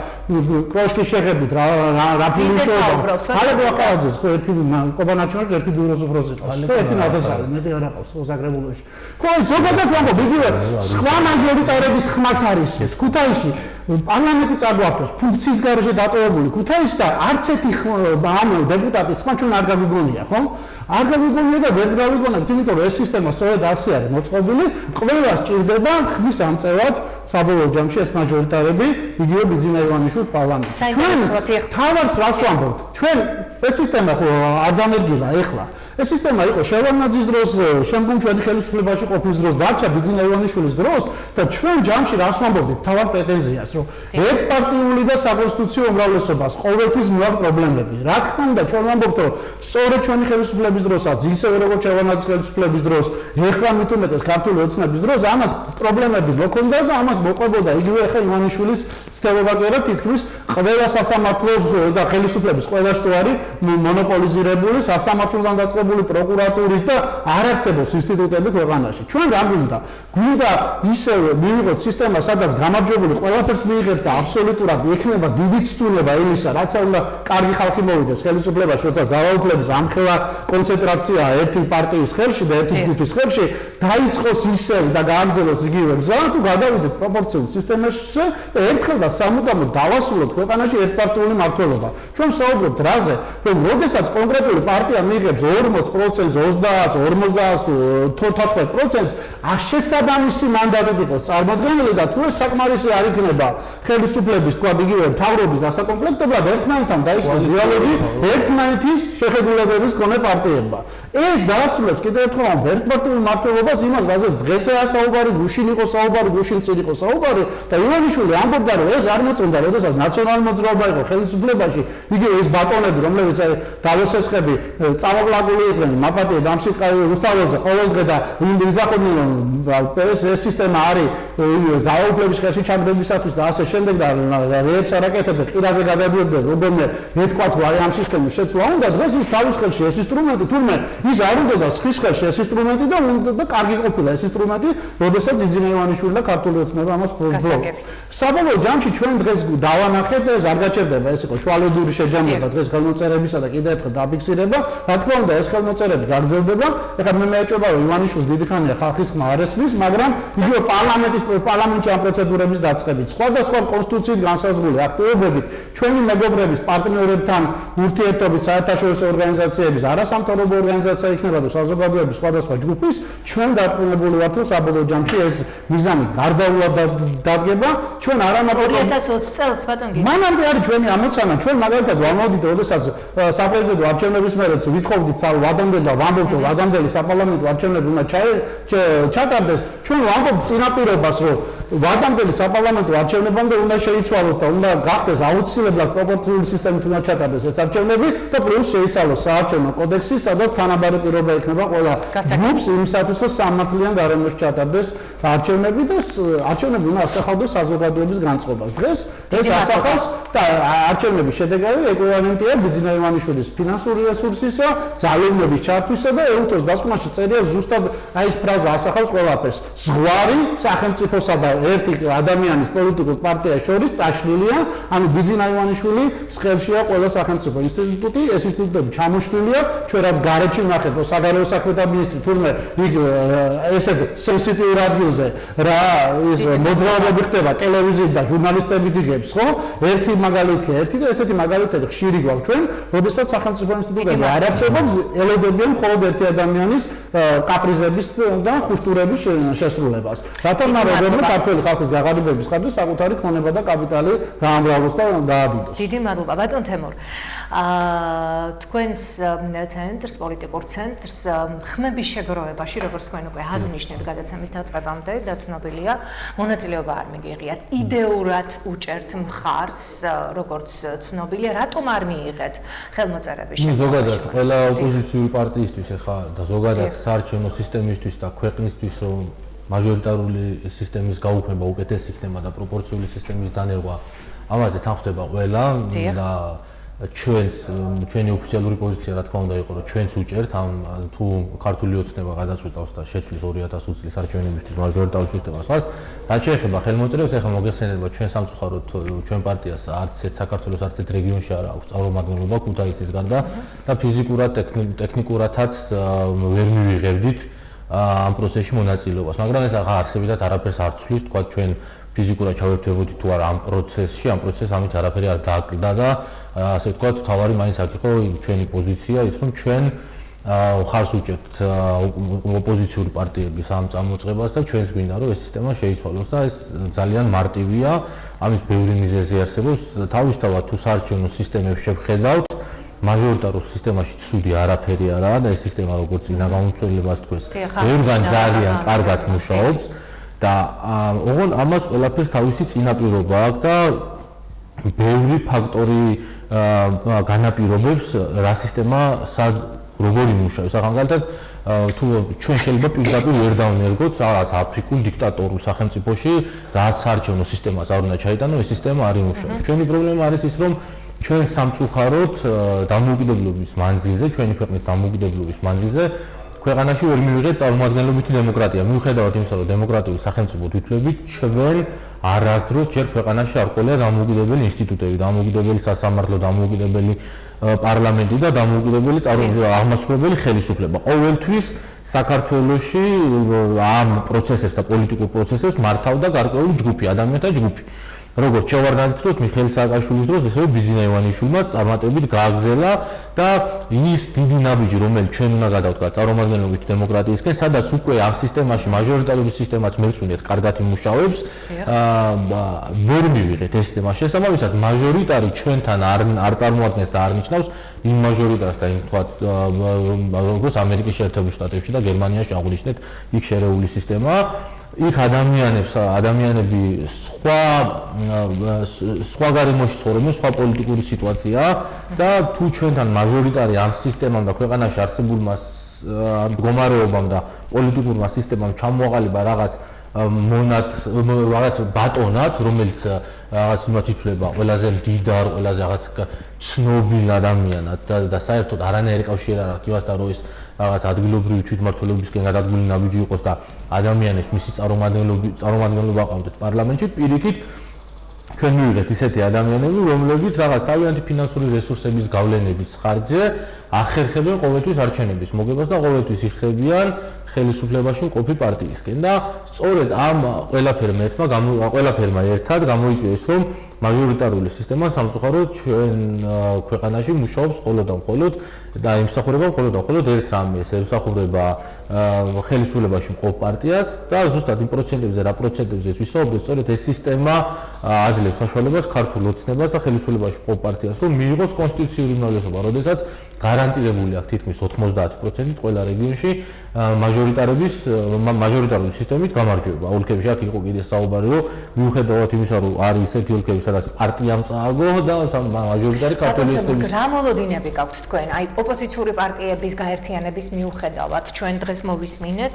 კოშკი შეღებით რა ფილიშოა. ალები ახალძეს ხო ერთი ყობან არჩევანში ერთი ბიუროს უფროსი ყავს. ერთი ნათესავი მეტი არ აყავს საკრებულოში. ხო ზოგადად ვამბობ იგივე სხვა მაჟორიტარების ხმაც არის ეს ქუთაისში პარლამენტი წაგვაფროს ფუნქციის გარეშე დატოვებული ქუთაისში და არც ერთი ამ დეპუტატის ხმა ჩვენ არ გაგვიგონია, ხო? არ გაგვიგონია და ვერ გავიგონებთ, იმიტომ რომ ეს სისტემა სწორედ ასე არის მოწყობილი, ყველას ჭირდება ხმის ამწევად საბოლოო ჯამში ეს მაჟორიტარები იგივე ბიძინა ივანიშვილის პარლამენტში. ჩვენ თავარს რას ვამბობთ? ჩვენ ეს სისტემა ხო არ დამერგილა ეხლა. ეს სისტემა იყო შევარდნაძის დროს, შემდგომ ჩვენი ხელისუფლებაში ყოფნის დროს, დარჩა ბიძინა ივანიშვილის დროს და ჩვენ ჯამში რას ვამბობთ? თავარ პრეტენზიას, რომ ერთპარტიული და საკონსტიტუციო უმრავლესობას ყოველთვის მოაქვს პრობლემები. რა თქმა უნდა, ჩვენ ვამბობთ, რომ სწორედ ჩვენი ხელისუფლების დროსაც, ისევე როგორც შევარდნაძის ხელისუფლების დროს, ეხლა მით უმეტეს ქართული ოცნების დროს, ამას პრობლემები მოქონდა და ამას მოყვებოდა იგივე ახლა ივანიშვილის ცდილობა კი არა თითქმის ყველა სასამართლოს და ხელისუფლების ყველა შტოარი მონოპოლიზირებული, სასამართლოდან დაწყებული პროკურატურით და არ არსებობს ინსტიტუტები ქვეყანაში. ჩვენ რა გვინდა ისევე მივიღოთ სისტემა, სადაც გამარჯვებული ყველაფერს მიიღებთ და აბსოლუტურად ექნება დიდი ცდულება იმისა, რაც უნდა კარგი ხალხი მოვიდეს ხელისუფლებაში, როცა ძალაუფლების ამხელა კონცენტრაცია ერთი პარტიის ხელში და ერთი ჯგუფის ხელში დაიწყოს ისევ და გააგრძელოს იგივე გზა, თუ გადავიდეთ პროპორციულ სისტემაში და ერთხელ და სამუდამოდ დავასრულოთ ქვეყანაში ერთპარტიული მმართველობა. ჩვენ ვსაუბრობთ რაზე, რომ როდესაც კონკრეტული პარტია მიიღებს 40%, 30, 40, 14%, შესაბამისი მანდატით იყოს წარმოდგენილი და თუ ეს საკმარისი არ იქნება ხელისუფლების, თქვა იგივე მთავრობის დასაკომპლექტებლად, ერთმანეთთან დაიწყოს დიალოგი ერთმანეთის შეხედულებების მქონე პარტიებმა. ეს დაასრულებს კიდევ ერთხელ ამ ერთპარტიულ მმართველობას იმას, რაზეც დღესაა საუბარი, გუშინ იყო საუბარი, გუშინ წინ იყო საუბარი და ივანიშვილი ამბობდა, რომ ეს არ მოწონდა, როდესაც ნაციონალური მოძრაობა იყო ხელისუფლებაში, იგივე ეს ბატონები, რომლებიც დავესესხები წამოკლაკული იყვნენ, მაპატიე დამსიტყავი რუსთაველზე ყოველდღე და ვინ იზახოდნენ, რომ ეს სისტემა არის ძალაუფლების ხელში ჩაგდებისათვის და ასე შემდეგ და რეებს არაკეთებდა ყირაზე გადადიოდნენ როგორმე ეთქვა თუ აი ამ სისტემის შეცვლა უნდა დღეს ის თავის ხელში ეს ინსტრუმენტი თურმე ის არ უნდა და სხვის ხელში ეს ინსტრუმენტი და უნდა კარგი ყოფილა ეს ინსტრუმენტი როდესაც იძინა ივანიშვილი და ქართული ოცნება ამას საბოლოო ჯამში ჩვენ დღეს დავანახეთ ეს არ გაჩერდება ეს იყო შუალედური შეჯამება დღეს ხელმოწერებისა და კიდევ ერთხელ დაფიქსირება რა თქმა უნდა ეს ხელმოწერები გაგრძელდება ეხლა მე მეეჭვება რომ ივანიშვილს დიდი ხანია ხალხის ხმა არ ესმის მაგრამ იგივე პარლამენტში ამ პროცედურების დაწყებით სხვადასხვა კონსტიტუციით განსაზღვრული აქტივობებით ჩვენი მეგობრების პარტნიორებთან ურთიერთობით საერთაშორისო ორგანიზაციების არასამთავრობო ორგანიზაცია იქნება და საზოგადოების სხვადასხვა ჯგუფის ჩვენ დარწმუნებული ვართ რომ საბოლოო ჯამში ეს მიზანი გარდაუვალ დადგება ჩვენ არამარტო 2020 წელს ბატონ გიგი მანამდე არის ჩვენი ამოცანა ჩვენ მაგალითად ვამოვიდით როდესაც საპრეზიდენტო არჩევნების მერეც ვითხოვდით ვადამდელი და ვამბობთ რომ ვადამდელი საპარლამენტო არჩევნები უნდა ჩატარდეს ჩვენ ვამბობთ წინაპირობას რომ ვადამდელი საპარლამენტო არჩევნებამდე უნდა შეიცვალოს და უნდა გახდეს აუცილებლად პროპორციული სისტემით უნდა ჩატარდეს ეს არჩევნები და პლუს შეიცვალოს საარჩევნო კოდექსი სადაც თანაბარი პირობა იქნება ყველა ჯგუფს იმისათვის რომ სამართლიან გარემოში ჩატარდეს არჩევნები და არჩევნები უნდა ასახავდეს საზოგადოების განწყობას დღეს ეს ასახავს და არჩევნების შედეგები ეკვივალენტია ბიძინა ივანიშვილის ფინანსური რესურსისა ძალაუფლების ჩართვისა და ეუთოს დასკვნაში წერია ზუსტად აი ეს ფრაზა ასახავს ყველაფერს ზღვარი სახელმწიფოსა და ერთი ადამიანის პოლიტიკურ პარტიას შორის წაშლილია, ანუ ბიძინა ივანიშვილის ხელშია ყველა სახელმწიფო ინსტიტუტი, ეს ინსტიტუტები ჩამოშლილია, ჩვენ რაც გარეთში ვნახეთ, რომ საგარეო საქმეთა მინისტრი თურმე იქ ესეთ სენსიტიურ ადგილზე რა ის მოძრაობები ხდება ტელევიზიით და ჟურნალისტები დგებს, ხო? ერთი მაგალითია, ერთი და ესეთი მაგალითები ხშირი გვაქვს ჩვენ, როდესაც სახელმწიფო ინსტიტუტები არ არსებობს, ელოდებიან მხოლოდ ერთი ადამიანის კაპრიზების და ხუშტურების შესრულებას. რათა მეგობრებო ქართული ხალხის გაღარიბების ხარჯზე საკუთარი ქონება და კაპიტალი გაამრავლოს და დაადიდოს. დიდი მადლობა ბატონ თემურ. თქვენს ცენტრს, პოლიტიკურ ცენტრს ხმების შეგროვებაში, როგორც თქვენ უკვე აღნიშნეთ გადაცემის დაწყებამდე და ცნობილია, მონაწილეობა არ მიგიღიათ. იდეურად უჭერთ მხარს, როგორც ცნობილია, რატომ არ მიიღეთ ხელმოწერების შეგროვებაში? ზოგადად ყველა ოპოზიციური პარტიისთვის ახლა და ზოგადად საარჩევნო სისტემისთვის და ქვეყნისთვის რომ მაჟორიტარული სისტემის გაუქმება უკეთესი იქნება და პროპორციული სისტემის დანერგვა ამაზე თანხმდება ყველა და ჩვენი ოფიციალური პოზიცია რა თქმა უნდა იყო რომ ჩვენც უჭერთ ამ თუ ქართული ოცნება გადაწყვეტავს და შეცვლის 2020 წლის არჩევნებისთვის მაჟორიტარულ სისტემას მას რაც შეეხება ხელმოწერებს ახლა მოგეხსენებათ ჩვენ სამწუხაროდ ჩვენ პარტიას არც ერთ საქართველოს არც ერთ რეგიონში არ აქვს წარმომადგენლობა ქუთაისის გარდა და ფიზიკურად ტექნიკურადაც ვერ მივიღებდით ამ პროცესში მონაწილეობას, მაგრამ ეს აღარ არსებითად არაფერს არ ცვლის, თქვა ჩვენ ფიზიკურად ჩავერთვებოდი თუ არა ამ პროცესში, ამ პროცესს ამით არაფერი არ დააკლდა და ასე ვთქვათ, თავარი მაინც აქ იყო ჩვენი პოზიცია ის რომ ჩვენ ხარს უჭერთ ოპოზიციური პარტიების ამ წამოწყებას და ჩვენს გვინდა რომ ეს სისტემა შეიცვალოს და ეს ძალიან მარტივია, ამის ბევრი მიზეზი არსებობს, თავისთავად თუ საარჩევნო სისტემებს შევხედავთ მაჟორიტარულ სისტემაში ცუდი არაფერი არაა და ეს სისტემა როგორც წინა გამომცვლელებას თქვეს, ბევრგან ძალიან კარგად მუშაობს და ოღონდ ამას ყველაფერს თავისი წინაპირობა აქვს და ბევრი ფაქტორი განაპირობებს რა სისტემა როგორი მუშაობს. მაგალითად თუ ჩვენ შეიძლება პირდაპირ ვერ დავნერგოთ რაღაც აფრიკულ დიქტატორულ სახელმწიფოში რაც საარჩევნო სისტემას არ უნდა ჩაიტანო, ეს სისტემა არ იმუშავებს. ჩვენი პრობლემა არის ის რომ ჩვენ სამწუხაროდ დამოუკიდებლობის მანძილზე, ჩვენი ქვეყნის დამოუკიდებლობის მანძილზე ქვეყანაში ვერ მივიღეთ წარმომადგენლობითი დემოკრატია. მიუხედავად იმისა, რომ დემოკრატიული სახელმწიფო თვითვლებით ჩვენ არასდროს ჯერ ქვეყანაში არ ყოლია დამოუკიდებელი ინსტიტუტები, დამოუკიდებელი სასამართლო, დამოუკიდებელი პარლამენტი და დამოუკიდებელი აღმასრულებელი ხელისუფლება. ყოველთვის საქართველოში ამ პროცესებს და პოლიტიკურ პროცესებს მართავდა გარკვეული ჯგუფი, ადამიანთა ჯგუფი. როგორც ჩევარდნაძის დროს, მიხეილ სააკაშვილის დროს, ისევე ბიძინა ივანიშვილმა წარმატებით გააგრძელა და ის დიდი ნაბიჯი, რომელიც ჩვენ უნდა გადავდგათ წარმომადგენლობით დემოკრატიისკენ, სადაც უკვე ამ სისტემაში მაჟორიტარული სისტემაც მერწმუნეთ კარგად იმუშავებს, ვერ მივიღეთ ეს სისტემა. შესაბამისად, მაჟორიტარი ჩვენთან არ წარმოადგენს და არ ნიშნავს იმ მაჟორიტარს და იმ თქვათ როგორც ამერიკის შეერთებულ შტატებში და გერმანიაში აღნიშნეთ იქ შერეული სისტემა. იქ ადამიანები სხვა გარემოში ცხოვრობენ, სხვა პოლიტიკური სიტუაცია და თუ ჩვენთან მაჟორიტარი ამ სისტემამ და ქვეყანაში არსებულმა მდგომარეობამ და პოლიტიკურმა სისტემამ ჩამოაყალიბა რაღაც მონად რაღაც ბატონად, რომელიც რაღაც იმათ ითვლება ყველაზე მდიდარ, ყველაზე რაღაც ცნობილ ადამიანად და საერთოდ არანაირი კავშირი არ აქვს იმასთან, რომ ის რაღაც ადგილობრივი თვითმმართველობისკენ გადადგმული ნაბიჯი იყოს და ადამიანებს მისი წარმომადგენლობა აყავდეთ პარლამენტში, პირიქით ჩვენ მივიღეთ ისეთი ადამიანები, რომლებიც რაღაც თავიანთი ფინანსური რესურსების გავლენების ხარჯზე ახერხებენ ყოველთვის არჩევნების მოგებას და ყოველთვის იხდებიან ხელისუფლებაში მყოფი პარტიისკენ და სწორედ ამ ყველაფერმა ერთად გამოიწვიეს, რომ მაჟორიტარული სისტემა სამწუხაროდ ჩვენ ქვეყანაში მუშაობს მხოლოდ და მხოლოდ და იმსახურება მხოლოდ და მხოლოდ ერთ რამეს, ემსახურება ხელისუფლებაში მყოფ პარტიას და ზუსტად იმ პროცენტებზე, რა პროცენტებზე ვისაუბრეთ, სწორედ ეს სისტემა აძლევს საშუალებას ქართულ ოცნებას და ხელისუფლებაში მყოფ პარტიას, რომ მიიღოს კონსტიტუციური უმრავლესობა, როდესაც გარანტირებული აქვს თითქმის 90% ყველა რეგიონში მაჟორიტარული სისტემით გამარჯვება. ოლქებში აქ იყო კიდე საუბარი, რომ მიუხედავად იმისა, რომ არის ისეთი ოლქები, სადაც პარტიამ წააგო და მაჟორიტარი ქართული ოცნების რა მოლოდინები გაქვთ თქვენ? აი ოპოზიციური პარტიების გაერთიანების მიუხედავად ჩვენ დღეს მოვისმინეთ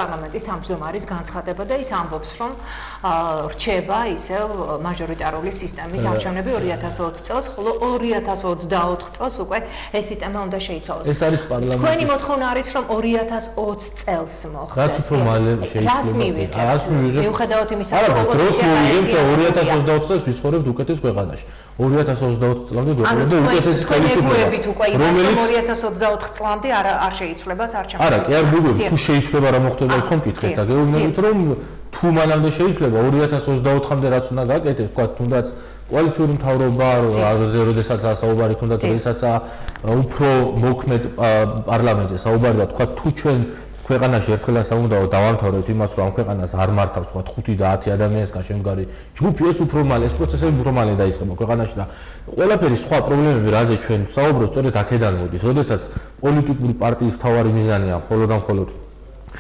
პარლამენტის თავმჯდომარის განცხადება და ის ამბობს, რომ რჩება ისევ მაჟორიტარული სისტემით არჩევნები 2020 წელს, ხოლო 2024 წელს უკვე ეს სისტემა უნდა შეიცვალოს. ეს არის პარლამენტის თქვენი მოთხოვნა არის, რომ 2020 წელს მოხდეს. რაც უფრო მალე შეიძლება. რას მივიღებთ? მიუხედავად იმისა, რომ ოპოზიცია გაერთიანებულია 2020 წელს ვიცხოვრებთ უკეთეს ქვეყანაში. 2020 წლამდე გვეყოლება უკეთესი ხელისუფლება. რომელიც 2024 წლამდე არ შეიცვლებას არჩევნებს. არა, კი არ გიგებ, თუ შეიცვლება რა მოხდება ის ხომ კითხეთ და გეუბნებით, რომ თუ მანამდე შეიცვლება 2024-მდე რაც უნდა გაკეთდეს, თქვა თუნდაც კოალიციური მთავრობა, როდესაც საუბარი თუნდაც როდესაც უფრო მოქმედ პარლამენტზე საუბარი და თქვა თუ ჩვენ ქვეყანაში ერთხელაც უნდა დავამთავრებთ იმას, რომ ამ ქვეყანას არ მართავს თქვა 5 და 10 ადამიანისგან შემდგარი ჯგუფი, ეს უფრო მალე, ეს პროცესები უფრო მალე დაიწყება ქვეყანაში და ყველაფერი სხვა პრობლემები, რაზე ჩვენ ვსაუბრობთ, სწორედ აქედან მოდის, როდესაც პოლიტიკური პარტიის მთავარი მიზანია მხოლოდ და მხოლოდ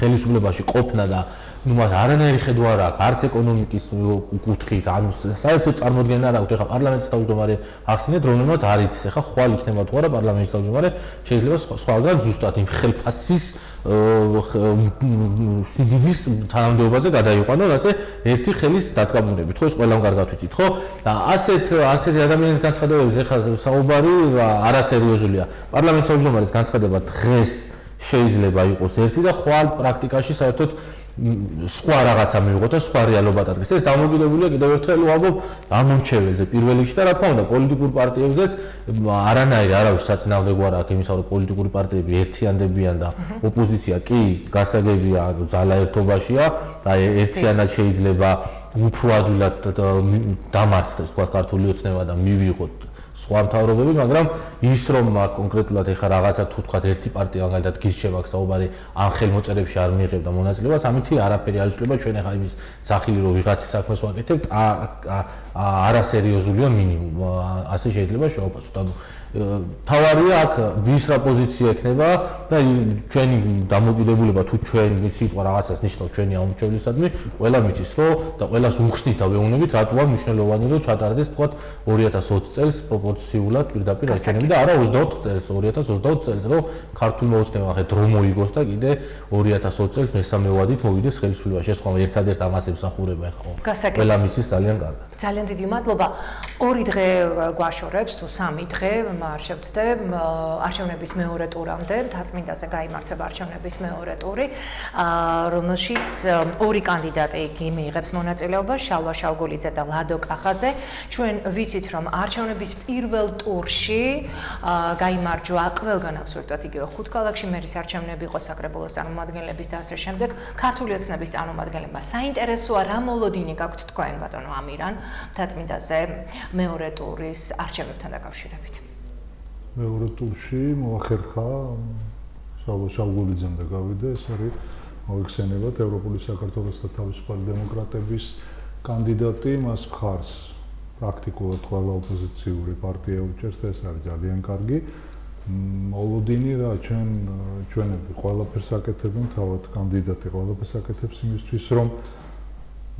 ხელისუფლებაში ყოფნა და მას არანაირი ხედვა არ აქვს, არც ეკონომიკის კუთხით, ანუ საერთოდ წარმოდგენა არ აქვს. ეხლა პარლამენტის თავმჯდომარე ახსენეთ, რომელმაც არ იცის, ეხლა ხვალ იქნება თუ არა პარლამენტის თავმჯდომარე, შეიძლება სხვაგან ზუსტად იმ ხელფასის სიდიდის თანამდებობაზე გადაიყვანონ, ასე ერთი ხელის დაწყაბუნებით, ხო, ეს ყველამ კარგად ვიცით, ხო? და ასეთი ადამიანის განცხადებების ეხლა საუბარი არასერიოზულია. პარლამენტის თავმჯდომარის განცხადება დღეს შეიძლება იყოს ერთი და ხვალ პრაქტიკაში საერთოდ სხვა რაღაცა მივიღო და სხვა რეალობა დადგეს. ეს დამოკიდებულია კიდევ ერთხელ ვამბობ ამომრჩეველზე პირველ რიგში და რა თქმა უნდა პოლიტიკურ პარტიებზეც არანაირი არავის საწინააღმდეგო არ აქვს იმისა, რომ პოლიტიკური პარტიები ერთიანდებიან და ოპოზიცია კი გასაგებია, ძალა ერთობაშია და ერთიანად შეიძლება უფრო ადვილად დამარცხდეს თქვა ქართული ოცნება და მივიღოთ სხვა მთავრობები, მაგრამ ის რომ კონკრეტულად ეხა რაღაცა თუ თქვა ერთი პარტია მაგალითად გირჩევა საუბარი ამ ხელმოწერებში არ მიიღებდა მონაწილეობას, ამითი არაფერი არ იცვლება ჩვენ ეხა იმის სახილი რომ ვიღაცის საქმეს ვაკეთებთ, არასერიოზულია მინიმუმ, ასე შეიძლება შევაფასოთ. ანუ თავარია აქ ვის რა პოზიცია ექნება და ჩვენი დამოკიდებულება თუ ჩვენი სიტყვა რაღაცას ნიშნავს ჩვენი ამომრჩევლისადმი, ყველა მიცის რომ და ყველას უხსნით და ვეუბნებით რატოა მნიშვნელოვანი რომ ჩატარდეს თქვა 2020 წელს პროპორციულად პირდაპირ არჩევნები და არა 24 წელს, 2020 წელს რომ ქართულმა ოცნებამ ახლა დრო მოიგოს და კიდე 2020 წელს მესამე ვადით მოვიდეს ხელისუფლებაში. ეს ხომ ერთადერთ ამას ემსახურება ეხლა. ყველა მიცის ძალიან კარგად. ძალიან დიდი მადლობა. 2 დღე გვაშორებს თუ 3 დღე არ შევწდე არჩევნების მეორე ტურამდე, თაწმინდაზე გაიმართება არჩევნების მეორე ტური, რომელშიც 2 კანდიდატი მიიღებს მონაწილეობას, შალვა შავგულიძე და ლადო კახაძე. ჩვენ ვიცით, რომ არჩევნების პირველ ტურში გაიმარჯვა ყველგან აბსოლუტურად იგივე 5 ქალაქში მერის არჩევნები იყო, საკრებულოს წარმომადგენლების და ასე შემდეგ. ქართული ოცნების წარმომადგენლებმა საინტერესოა რა მოლოდინი გაქვთ თქვენ, ბატონო ამირან, თაწმინდაზე მეორე ტურის არჩევნებთან დაკავშირებით. მეორე ტურში მოახერხა შალვა შავგულიძემ და გავიდა, ეს არის მოიხსენებათ ევროპული საქართველოს და თავისუფალი დემოკრატების კანდიდატი, მას მხარს პრაქტიკულად ყველა ოპოზიციური პარტია უჭერს და ეს არის ძალიან კარგი მოლოდინი რა ჩვენები ყველაფერს აკეთებენ, თავად კანდიდატი ყველაფერს აკეთებს იმისთვის რომ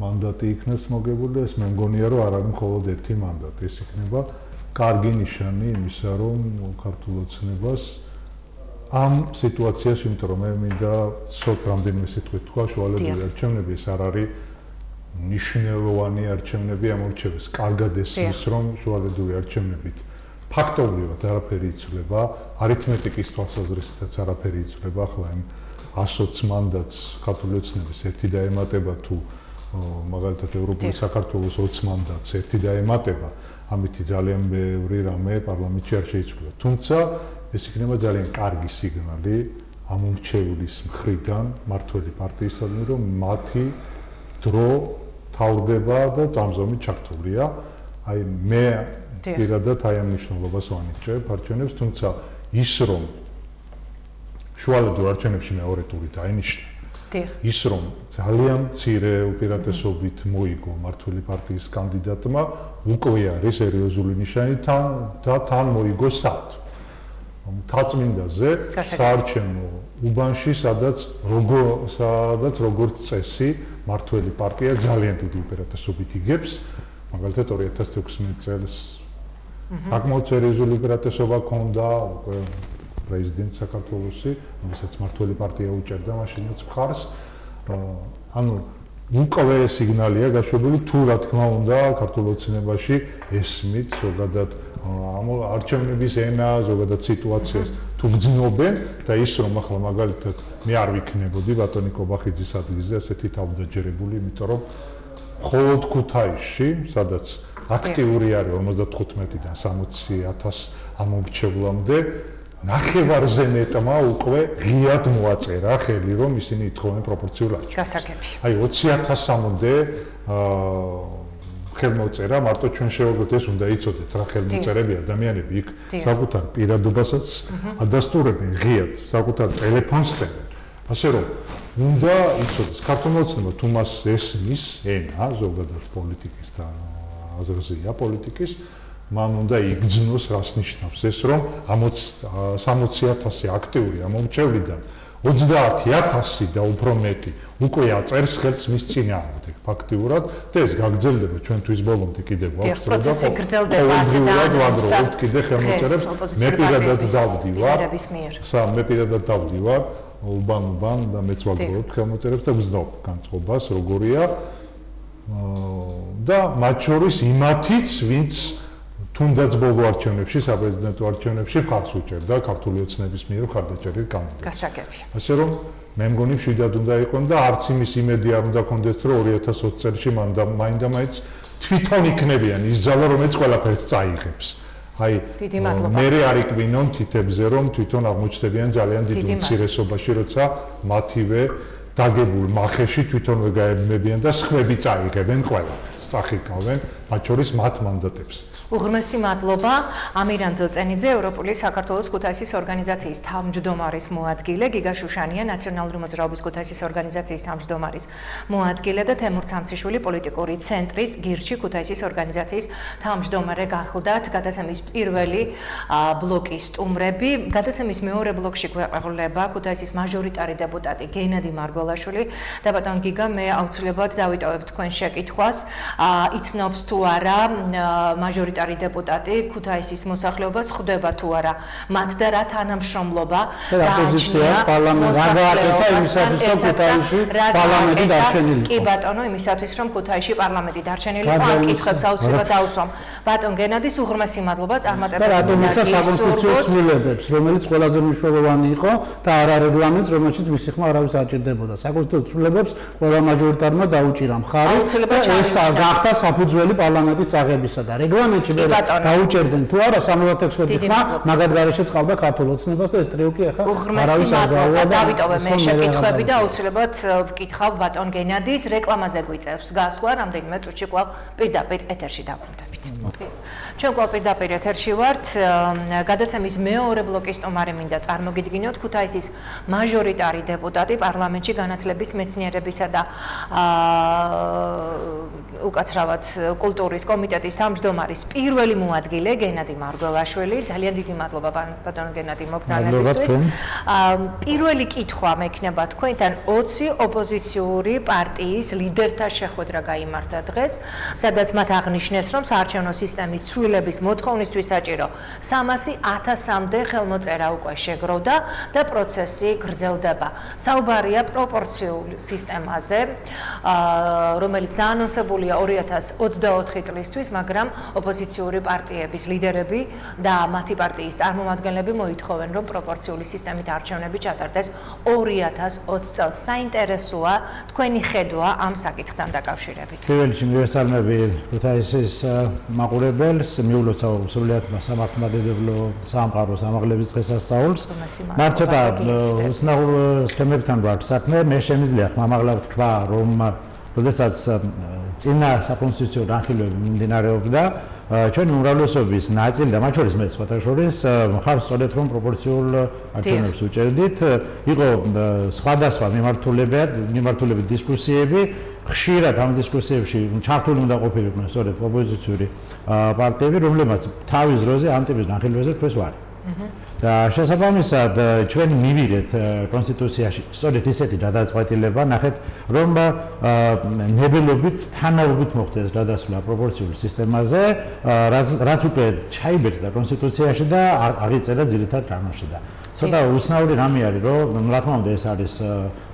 მანდატი იქნეს მოგებული, ეს მე მგონია რომ არ არის მხოლოდ ერთი მანდატი, ეს იქნება კარგი ნიშანი იმისა, რომ ქართულ ოცნებას ამ სიტუაციაში, იმიტომ რომ მე მინდა ცოტ რამდენიმე სიტყვით თქვა, შუალედური არჩევნები ეს არ არის მნიშვნელოვანი არჩევნები ამორჩევეს. კარგად ესმის, რომ შუალედური არჩევნებით ფაქტობრივად არაფერი იცვლება, არითმეტიკის თვალსაზრისითაც არაფერი იცვლება, ახლა იმ 120 მანდატს ქართული ოცნების ერთი დაემატება თუ მაგალითად ევროპული საქართველოს 20 მანდატს ერთი დაემატება, ამითი ძალიან ბევრი რამე პარლამენტში არ შეიცვლება. თუმცა ეს იქნება ძალიან კარგი სიგნალი ამორჩეულის მხრიდან მართველი პარტიისადმი, რომ მათი დრო თავდება და წამზომით ჩართულია. აი მე პირადად აი ამ მნიშვნელობას ვანიჭებ არჩევნებს, თუმცა ის რომ შუალედურ არჩევნებში მეორე ტური დაინიშნა, ის რომ ძალიან მცირე უპირატესობით მოიგო მართველი პარტიის კანდიდატმა, უკვე არის სერიოზული ნიშანი და თან მოიგო საათი. თაწმინდაზე საარჩევნო უბანში, სადაც როგორც წესი მართველი პარტია ძალიან დიდი უპირატესობით იგებს, მაგალითად 2016 წელს საკმაოდ სერიოზული უპირატესობა ჰქონდა უკვე პრეზიდენტ საქართველოსი, რომელსაც მართველი პარტია უჭერდა მაშინაც მხარს. ანუ უკვე სიგნალია გაშვებული, თუ რა თქმა უნდა ქართულ ოცნებაში ესმით ზოგადად ამ არჩევნების ენა, ზოგადად სიტუაციას თუ გძნობენ და ის რომ ახლა მაგალითად მე არ ვიქნებოდი ბატონი კობახიძის ადგილზე ასეთი თავდაჯერებული, იმიტომ რომ მხოლოდ ქუთაისში, სადაც აქტიური არის 55-დან 60,000 ამომრჩევლამდე, ნახევარზე მეტმა უკვე ღიად მოაწერა ხელი, რომ ისინი ითხოვენ პროპორციულ არჩევნებს. გასაგები. აი 20,000-მდე ხელმოწერა, მარტო ჩვენ შევაგოთ ეს უნდა იცოდეთ რა ხელმოწერები ადამიანები იქ საკუთარ პირადობასაც ადასტურებენ ღიად, საკუთარ ტელეფონს წერენ. ასე რომ უნდა იცოდეს ქართული ოცნება თუ მას ესმის ენა ზოგადად პოლიტიკის და აზრზეა პოლიტიკის, მან უნდა იგრძნოს რას ნიშნავს ეს, რომ 60,000 აქტიური ამომრჩევლიდან 30,000 და უფრო მეტი უკვე აწერს ხელს მის წინააღმდეგ ფაქტიურად და ეს გაგრძელდება ჩვენთვის ბოლომდე კიდევ აქვს პროცესი გრძელდება ასე და ვადრობთ კიდე ხელმოწერებს მე პირადად დავდივარ უბან და მეც ვაგროვებ ხელმოწერებს და ვზნობ განწყობას როგორია და მათ შორის იმათიც ვინც თუნდაც ბოლო არჩევნებში, საპრეზიდენტო არჩევნებში მხარს უჭერდა ქართული ოცნების მიერ მხარდაჭერილ კანდიდატს. გასაგები. ასე რომ მე მგონი მშვიდად უნდა იყოს და არც იმის იმედი არ უნდა კონდეს, რომ 2020 წელს მაინდა-მაინც თვითონ იქნებიან ის ძალა, რომელიც ყველაფერს წაიღებს. აი მე არ იკბინონ თითებზე, რომ თვითონ აღმოჩნდებიან ძალიან დიდ უმცირესობაში, როცა მათივე დაგებულ მახეში თვითონვე გაებმებიან და სხვები წაიღებენ ყველაფერს, წახიკავენ მათ შორის მათ მანდატებს. უღრმესი მადლობა ამირან ძოწენიძე, ევროპული საქართველოს ქუთაისის ორგანიზაციის თავმჯდომარის მოადგილე, გიგა შუშანია, ნაციონალური მოძრაობის ქუთაისის ორგანიზაციის თავმჯდომარის მოადგილე და თემურ ცამციშვილი, პოლიტიკური ცენტრის გირჩი ქუთაისის ორგანიზაციის თავმჯდომარე გახლდათ. გადაცემის პირველი ბლოკის სტუმრები, გადაცემის მეორე ბლოკში გვეყოლება ქუთაისის მაჟორიტარი დეპუტატი გენადი მარგველაშვილი და ბატონ გიგა, მე აუცილებლად დავიტოვებ თქვენ შეკითხვას, იცნობს თუ არა მაჟორიტარი დეპუტატი ქუთაისის მოსახლეობას ხვდება თუ არა მათ და რა თანამშრომლობა გააჩნია პარლამენტი დარჩენილი. კი ბატონო, იმისათვის რომ ქუთაისში პარლამენტი დარჩენილი იყო, ამ კითხვებს აუცილებლად დავუსვამ. ბატონ გენადის უღრმესი მადლობა წარმატებულ საკონსტიტუციო ცვლილებებს, რომელიც ყველაზე მნიშვნელოვანი იყო და არა რეგლამენტს, რომელშიც მისი ხმა არავის აჭირდებოდა. საკონსტიტუციო ცვლილებებს ყველა მაჟორიტარმა დაუჭირა მხარი და ეს გახდა საფუძველი პარლამენტის წაღებისა და რეგლამენტში დაუჭერდნენ თუ არა 76 ხმა მაგად გარეშე წყავდა ქართულ ოცნებას და ეს ტრიუკი ახლა არავის არ გაუვა და დავიტოვე მე შეკითხვები და აუცილებლად ვკითხავ ბატონ გენადის რეკლამაზე გვიწევს გასვლა რამდენიმე წუთში კვლავ პირდაპირ ეთერში დაბრუნდებით. ჩვენ კვლავ პირდაპირ ეთერში ვართ. გადაცემის მეორე ბლოკის სტუმარი მინდა წარმოგიდგინოთ ქუთაისის მაჟორიტარი დეპუტატი პარლამენტში განათლების მეცნიერებისა და უკაცრავად კულტურის კულტურის კომიტეტის თავმჯდომარის პირველი მოადგილე გენადი მარგველაშვილი. ძალიან დიდი მადლობა ბატონო გენადი მოგზაურობისთვის. პირველი კითხვა მექნება თქვენთან 20 ოპოზიციური პარტიის ლიდერთა შეხვედრა გაიმართა დღეს, სადაც მათ აღნიშნეს, რომ საარჩევნო სისტემის ცვლილების მოთხოვნისთვის საჭირო 300,000-მდე ხელმოწერა უკვე შეგროვდა და პროცესი გრძელდება. საუბარია პროპორციულ სისტემაზე, რომელიც დაანონსებულია 2024 წლისთვის, მაგრამ ოპოზიციური პარტიების ლიდერები და მათი პარტიის წარმომადგენლები მოითხოვენ, რომ პროპორციული სისტემით არჩევნები ჩატარდეს 2020 წელს. საინტერესოა თქვენი ხედვა ამ საკითხთან დაკავშირებით. პირველ რიგში მივესალმები ქუთაისის მაყურებელს, მიულოცა სრულიად სამართლმადიდებლო სამყაროს ამაღლების დღესასწაულს. მათ ცოტა უცნაურ თემებთან ვარ საქმე, მე შემიძლია ხმამაღლა ვთქვა, რომ როდესაც წინა საკონსტიტუციო განხილვები მიმდინარეობდა, ჩვენი უმრავლესობის ნაწილი და მათ შორის მეც სხვათა შორის მხარს სწორედ რომ პროპორციულ არჩევნებს უჭერდით, იყო სხვადასხვა მიმართულებით დისკუსიები, ხშირად ამ დისკუსიებში ჩართული უნდა ყოფილიყვნენ სწორედ ოპოზიციური პარტიები, რომლებმაც თავის დროზე ამ ტიპის განხილვებზე თქვეს ვარი. და შესაბამისად ჩვენ მივიდეთ კონსტიტუციაში სწორედ ისეთი გადაწყვეტილება, ნახეთ, რომ ნებელობით თანაობით მოხდეს გადასვლა პროპორციულ სისტემაზე, რაც უკვე ჩაიბეჭდა კონსტიტუციაში და აღიწერა ძირითად კანონში და ცოტა უცნაური რამე არის, რომ რა თქმა უნდა ეს არის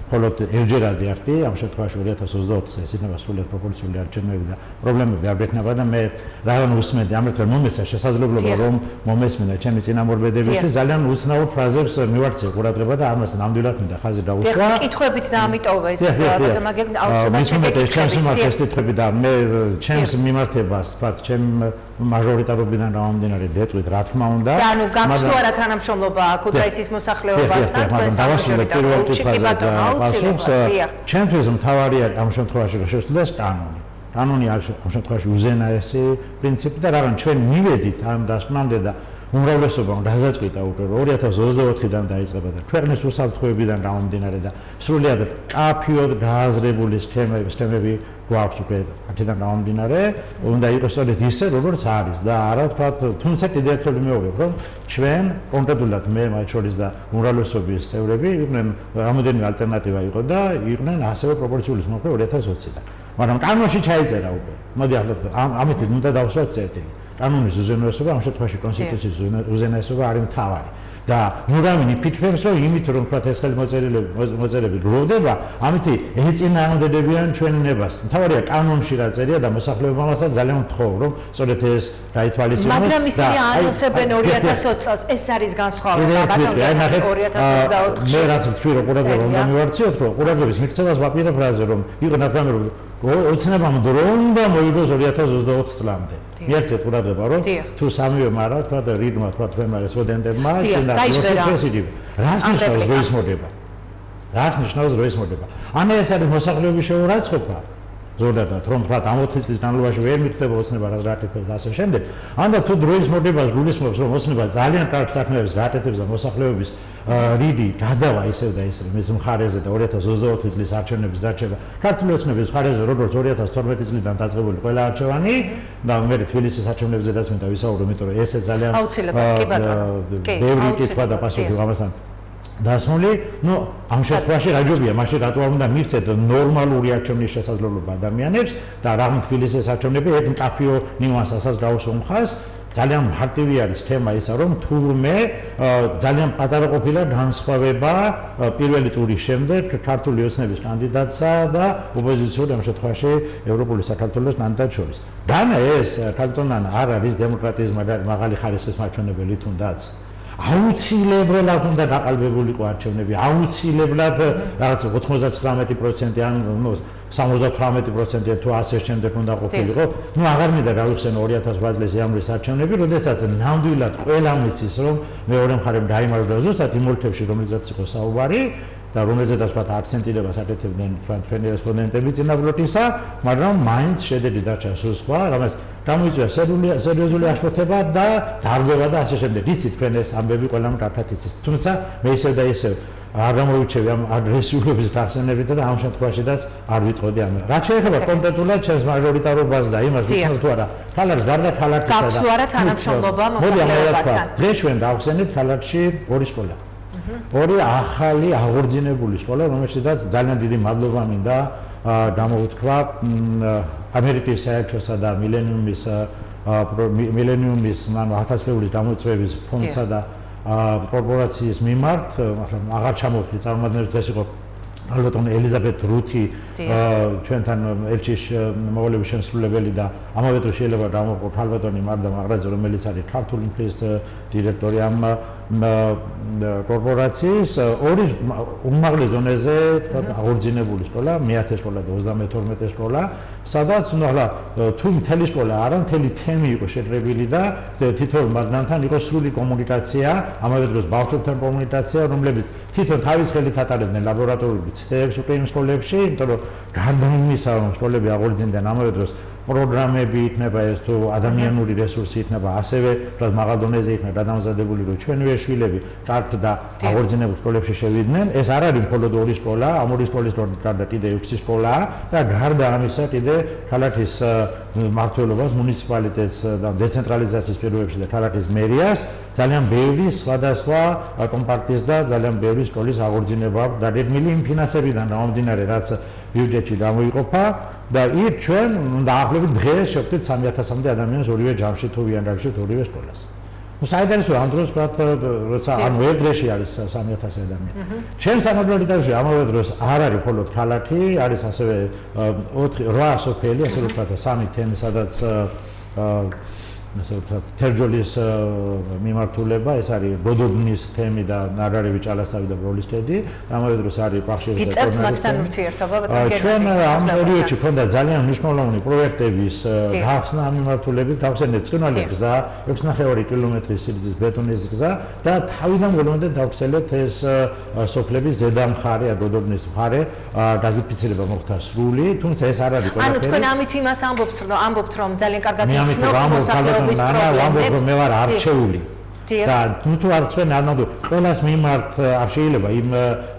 მხოლოდ ერთჯერადი აქტი, ამ შემთხვევაში 2024 წელს იქნება სრულიად პროპორციული არჩევნები და პრობლემები არ გვექნება და მე რაღაც უსმენდი, ამერტყელ მომეცა შესაძლებლობა რომ მომესმინა ჩემი წინამორბედებისთვის ძალიან უცნაურ ფრაზებს მივარჩიე ყურადღება და ამას ნამდვილად მინდა ხაზი დაუსვა. კითხვებით დაამიტოვეს, ბატონო მაგ აუცილებლად შეკითხვები და მე ჩემს მიმართებას, ვთქვათ, ჩემ მაჟორიტარობიდან გამომდინარე დეტყვით, რა თქმა უნდა. და ანუ გაქვს თუ არა თანამშრომლობა ქუთაისის მოსახლეობასთან, თქვენ სამაჟორიტარობაში კი ბატონო ჩემთვის მთავარი არის ამ შემთხვევაში რომ შესრულდეს კანონი. კანონი არის ამ შემთხვევაში უზენაესი პრინციპი და რაღაც ჩვენ მივედით ამ დასკვნამდე და უმრავლესობამ გადაწყვიტა უკვე 2024-დან დაიწყება და ქვეყნის უსაფრთხოებიდან გამომდინარე და სრულიად კაფიოდ გააზრებული სქემები გვაქვს უკვე აქედან გამომდინარე, უნდა იყოს სწორედ ისე, როგორც არის და არა ვთქვათ, თუმცა კიდევ ერთხელ მეუბნებ, რომ ჩვენ კონკრეტულად მე მათ შორის და უმრავლესობის წევრები იყვნენ რამოდენიმე ალტერნატივა იყო და იყვნენ ასევე პროპორციული მოხდა 2020-დან. მაგრამ კანონში ჩაიწერა უკვე. მოდი ახლა ამით უნდა დავსვათ წერტილი. კანონის უზენაესობა ამ შემთხვევაში კონსტიტუციის უზენაესობა არის მთავარი. და ნურავინი ფიქრობს, რომ იმით რომ ვთქვათ ეს ხელმოწერები გროვდება, ამით ეწინააღმდეგებიან ჩვენ ნებას. მთავარია კანონში რა წერია და მოსახლეობამასაც ძალიან ვთხოვ, რომ სწორედ ეს გაითვალისწინოს. მაგრამ ისინი ანონსებენ 2020 წელს, ეს არის განსხვავება, ბატონო, 2024. მე რაც ვთქვი, რომ ყურადღება უნდა მივარჩიოთ, რომ ყურადღების მიქცევას ვაპირებ ფრაზე, რომ იყო ნათქვამი, რომ ოცნებამ დრო უნდა მოიგოს 2024 წლამდე. მიაქცეთ ყურადღება, რომ თუ სამივე მარა, თქვათ, რიგმა, თქვათ, თემა რესპონდენტებმა, რას ნიშნავს დროის მოდება? რას ნიშნავს დროის მოდება? ან ეს არის მოსახლეობის შეურაცხყოფა, ზოგადად, რომ თქვათ, ამ 4 წლის განმავლობაში ვერ მიხდება ოცნება, რაც გაკეთებს და ასე შემდეგ. ან და თუ დროის მოდებას გულისხმობს, რომ ოცნება ძალიან კარგ საქმეებს გაკეთებს და მოსახლეობის რიგი გადავა ისევ და ისევ მის მხარეზე და 2024 წლის არჩევნების დარჩება. ქართული ოცნების მხარეზე, როგორც 2012 წლიდან დაწყებული ყველა არჩევანი და მე თბილისის არჩევნებზე რაც მინდა ვისაუბრო, იმიტომ რომ ესე ძალიან აუცილებლად კი ბატონო. ბევრი კითხვა და პასუხი ამასთან დასმული, ამ შემთხვევაში რა ჯობია, მაშინ რატო არ უნდა მივცეთ ნორმალური არჩევნის შესაძლებლობა ადამიანებს და რა თბილისის არჩევნები ერთ მკაფიო ნიუანსასაც გაუსვამხას. ძალიან მარტივი არის თემა ისა, რომ თურმე ძალიან პატარა ყოფილა განსხვავება პირველი ტურის შემდეგ ქართული ოცნების კანდიდატსა და ოპოზიციური ამ შემთხვევაში ევროპული საქართველოს კანდიდატს შორის. განა ეს ქართულთან არ არის დემოკრატიის მაღალი ხარისხის მაჩვენებელი თუნდაც. აუცილებლად უნდა დაყალბებულიყო არჩევნები, აუცილებლად რაღაც 99% ან 78% თუ ასე შემდეგ უნდა ყოფილიყო. აღარ მინდა გავიხსენო 2008 წლის იანვრის არჩევნები, როდესაც ნამდვილად ყველამ იცის, რომ მეორე მხარემ გაიმარჯვა ზუსტად იმ ოლქებში, რომელზეც იყო საუბარი და რომელზედაც ვთქვათ აქცენტირებას აკეთებდნენ ჩვენი რესპონდენტები წინა ბლოკისა, მაგრამ მაინც შედეგი დარჩა სულ სხვა, რამაც გამოიწვია სერიოზული აშფოთება და დარღვევა და ასე შემდეგ. იცით თქვენ ეს ამბები ყველამ კარგად იცის. თუმცა მე ისევ და ისევ არ გამოვიჩევი ამ აგრესიულობის გახსენებით და ამ შემთხვევაშიც არ ვიტყოდი ამ. რაც შეეხება კონკრეტულად ჩემს მაჟორიტარობას და იმას ვიტყოდ თუ არა, ქალაქს გარდა ქალაქისა და გაქვს თუ არა თანამშრომლობა მოსახლეობასთან. დღეს ჩვენ დავხსენეთ ქალაქში ორი სკოლა. ორი ახალი აღორძინებული სკოლა, რომელშიც ძალიან დიდი მადლობა მინდა გამოუთქვა ამერიკის საერთოსა და მილენიუმის ათასლეულის გამოწვევის ფონდსა და კორპორაციის მიმართ, აღარ ჩამოვთვლი წარმომადგენლებს, ეს იყო ალბათონ ელიზაბეთ რუთი ჩვენთან ელჩის მოვალეობის შემსრულებელი და ამავე დროს შეიძლება გამოვყოთ ალბათონი მარდა მაღრაძე, რომელიც არის ქართული ინფლის დირექტორი ამ კორპორაციის ორი უმაღლეს დონეზე აღორძინებული სკოლა, მე-10 სკოლა და 32 სკოლა, სადაც თუ მთელი სკოლა არა, მთელი თემი იყო შეკრებილი და თითოეულ მათგანთან იყო სრული კომუნიკაცია, ამავე დროს ბავშვებთან კომუნიკაცია, რომლებიც თვითონ თავის ხელით ატარებდნენ ლაბორატორიული ცდებს უკვე იმ სკოლებში, იმიტომ რომ გარდა იმისა, რომ სკოლები აღორძინდნენ, ამავე დროს პროგრამები იქნება ეს თუ ადამიანური რესურსი იქნება ასევე რაც მაღალ დონეზე იქნება გადამზადებული რომ ჩვენივე შვილები კარგ და აღორძინებულ სკოლებში შევიდნენ ეს არ არის მხოლოდ ორი სკოლა ამ ორი სკოლის გარდა კიდე 6 სკოლაა და გარდა ამისა კიდე ქალაქის მმართველობას მუნიციპალიტეტს და დეცენტრალიზაციის პირობებში და ქალაქის მერიას ძალიან ბევრი სხვადასხვა კომპარტიის და ძალიან ბევრი სკოლის აღორძინება დაგეგმილი იმ ფინანსებიდან გამომდინარე რაც ბიუჯეტში გამოიყოფა და იქ ჩვენ დაახლოებით დღეს შევხვდით 3000-მდე ადამიანს ორივე ჯამში თუ ვიანრაგში თუ ორივე სკოლას. ნუ საერთოდ ამ დროს როცა ანუ ერთ დღეში არის 3000 ადამიანი. ჩვენ სამაგალითოში ამავე დროს არ არის მხოლოდ ქალაქი, არის ასევე 8 სოფელი, ასე ვთქვათ, 3 თემი, სადაც თერჯოლის მიმართულება, ეს არის ბოდობნის თემი და ნარარევი ჭალასთავი და ბროლის ქედი, ამავე დროს არის პახშევის და იწევთ მათთან ურთიერთობა, ბატონო გერმანიაში. ჩვენ ამ პერიოდში ქონდა ძალიან მნიშვნელოვანი პროექტების გახსნა ამ მიმართულებით, გავხსენეთ ცხინვალე გზა, 6.5 კილომეტრის სიგრძის ბეტონის გზა და თავიდან ბოლომდე დავხსენეთ ეს სოფლების ზედა მხარე, ბოდობნის მხარე, გაზიფიცირება მოხდა სრული, თუმცა ეს არ არის ყველაფერი. ანუ თქვენ ამით იმას ამბობთ, რომ ძალიან კარგად იცნობთ მოსახლეობის პრობლემებს. მე ვარ არჩეული. და თუ არჩენ ანადო ყველას მიმართ არ შეიძლება იმ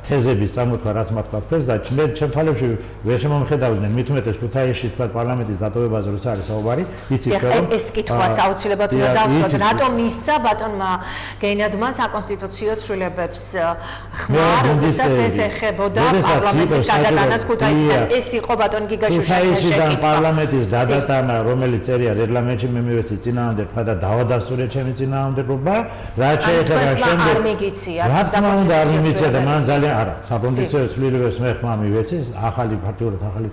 თეზების წარმოთქვა რაც მათ გვაქვს და ჩემ თვალებში ვერ შემომხედავდნენ მით უმეტეს ქუთაისში თქვა პარლამენტის დატოვებაზე როცა არის საუბარი იცით რომ ეს კითხვაც აუცილებლად უნდა დავსვათ რატომ მისცა ბატონმა გენადმა საკონსტიტუციო ცვლილებებს ხმა როდესაც ეს ეხებოდა პარლამენტის გადატანას ქუთაისიდან ეს იყო ბატონ გიგაშვილის შეკითხვა პარლამენტის გადატანა რომელიც წერია რეგლამენტში მე მივეცი წინააღმდეგ და დავადასტურე ჩემი წინააღმდეგობა რაც შეეხება შემდეგ არ მიგიცია საკონსტიტუციო და მან ძალიან არა, საკონსტიტუციო ცვლილებებს მე ხმა მივეცი, ახალი ფაქტიურად ახალი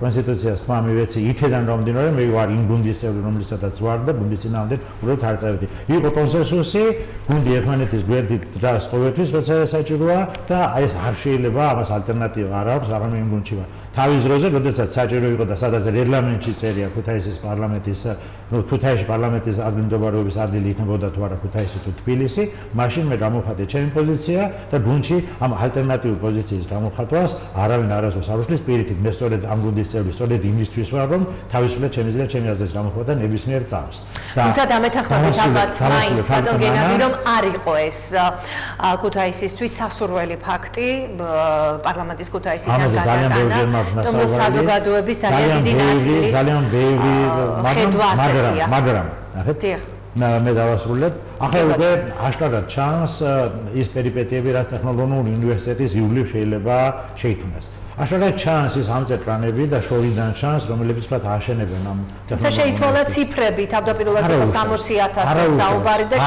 კონსტიტუციას ხმა მივეცი, იქიდან გამომდინარე მე ვარ იმ გუნდის წევრი, რომლისთაც ვარ და გუნდის წინააღმდეგ უბრალოდ არ წავედი. იყო კონსენსუსი, გუნდი ერთმანეთის გვერდით დგას ყოველთვის, როცა საჭიროა და ეს არ შეიძლება, ამას ალტერნატივა არ აქვს, აღარ იმ გუნდში ვარ. თავის დროზე, როდესაც საჭირო იყო და სადაც რეგლამენტში წერია ქუთაისის პარლამენტის ადგილმდებარეობის ადგილი იქნებოდა თუ არა ქუთაისი თუ თბილისი, მაშინ მე გამოვხატე ჩემი პოზიცია და გუნდში ამ ალტერნატიულ პოზიციის გამოხატვას არავინ არასდროს არ უშლის პირიქით, მე სწორედ ამ გუნდის წევრი, სწორედ იმისთვის ვარ, რომ თავისუფლად შემიძლია ჩემი აზრს გამოხატვა ნებისმიერ წამს. თუმცა დამეთანხმებით ალბათ მაინც ბატონ გენადი რომ არ იყო ეს ქუთაისისთვის სასურველი ფაქტი პარლამენტის ქუთაისიდან გადატანა თუმცა საზოგადოების ძალიან დიდი ნაწილი ძალიან ბევრი მაგრამ ნახეთ მე დავასრულებ ახლა უკვე აშკარად ჩანს ის პერიპეტიები რაც ტექნოლოგიური უნივერსიტეტის ივლისში შეიძლება შეიქმნას აშკარად ჩანს ის ამწერკრანები და შორიდან ჩანს რომლებიც თქვა აშენებენ ამ თუმცა შეიცვალა ციფრები თავდაპირველად იყო 60,000-ზე საუბარი და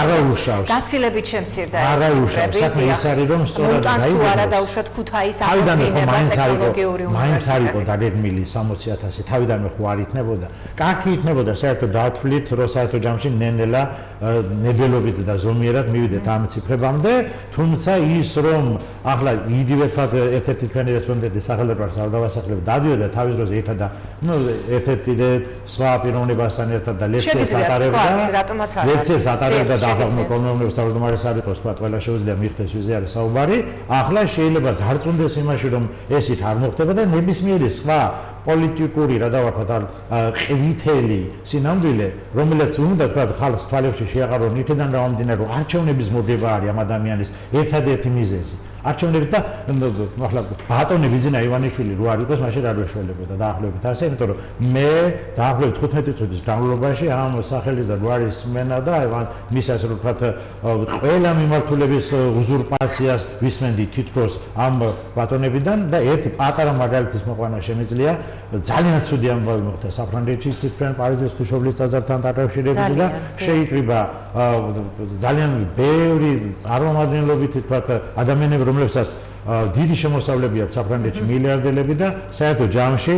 გაცილებით შემცირდა ეს ციფრები ის არის რომ სწორად თუ არა დაუშვათ ქუთაის აღორძინებას ტექნოლოგიური უნივერსიტეტი მაინც არ იყო დაგეგმილი 60,000 თავიდანვე ხო არ იქნებოდა კარგი იქნებოდა საერთოდ დათვლით რომ საერთოდ ჯამში ნენელა ნებელობით და ზომიერად მივიდეთ ამ ციფრებამდე თუმცა ის რომ ახლა იგივე თქვა ერთ-ერთი თქვენი რესპონდენტი სახელმწიფოს არ დავასახლებ დადიოდა თავის დროზე ერთად და ერთ-ერთი კიდე სხვა პიროვნებასთან ერთად და ლექციებს ატარებდა და ახლა კონვენციის თავმჯდომარეს არ იყოს თქვა ყველა შეუძლია მიხდეს ვიზე არის საუბარი ახლა შეიძლება დარწმუნდეს იმაში რომ ეს იქ არ მოხდება და ნებისმიერი სხვა პოლიტიკური რა დავარქვათ ყვითელი სინამდვილე რომელიც უნდა თქვა ხალხს თვალებში შეაყარონ იქიდან გამომდინარე რომ არჩევნების მოდება არის ამ ადამიანის ერთადერთი მიზეზი არჩევნები და ახლა ბატონი ბიძინა ივანიშვილი რო არ იყოს მაშინ არ ვეშველებოდა დაახლოებით ასე იმიტომ რომ მე დაახლოებით 15 წუთის განმავლობაში ამ სახელის და გვარის მენა და მის ასე რომ ვთქვათ ყველა მიმართულების უზურპაციას ვისმენდი თითქოს ამ ბატონებიდან და ერთი პატარა მაგალითის მოყვანა შემიძლია ძალიან ცუდი ამბავი მოხდა საფრანგეთში ციფრენ პარიზის ღვთისმშობლის ტაძართან დაკავშირებით და შეიკრიბა ძალიან ბევრი წარმომადგენლობითი თქვათ ადამიანები რომლებსაც დიდი შემოსავლები აქვს საფრანგეთში მილიარდელები და საერთო ჯამში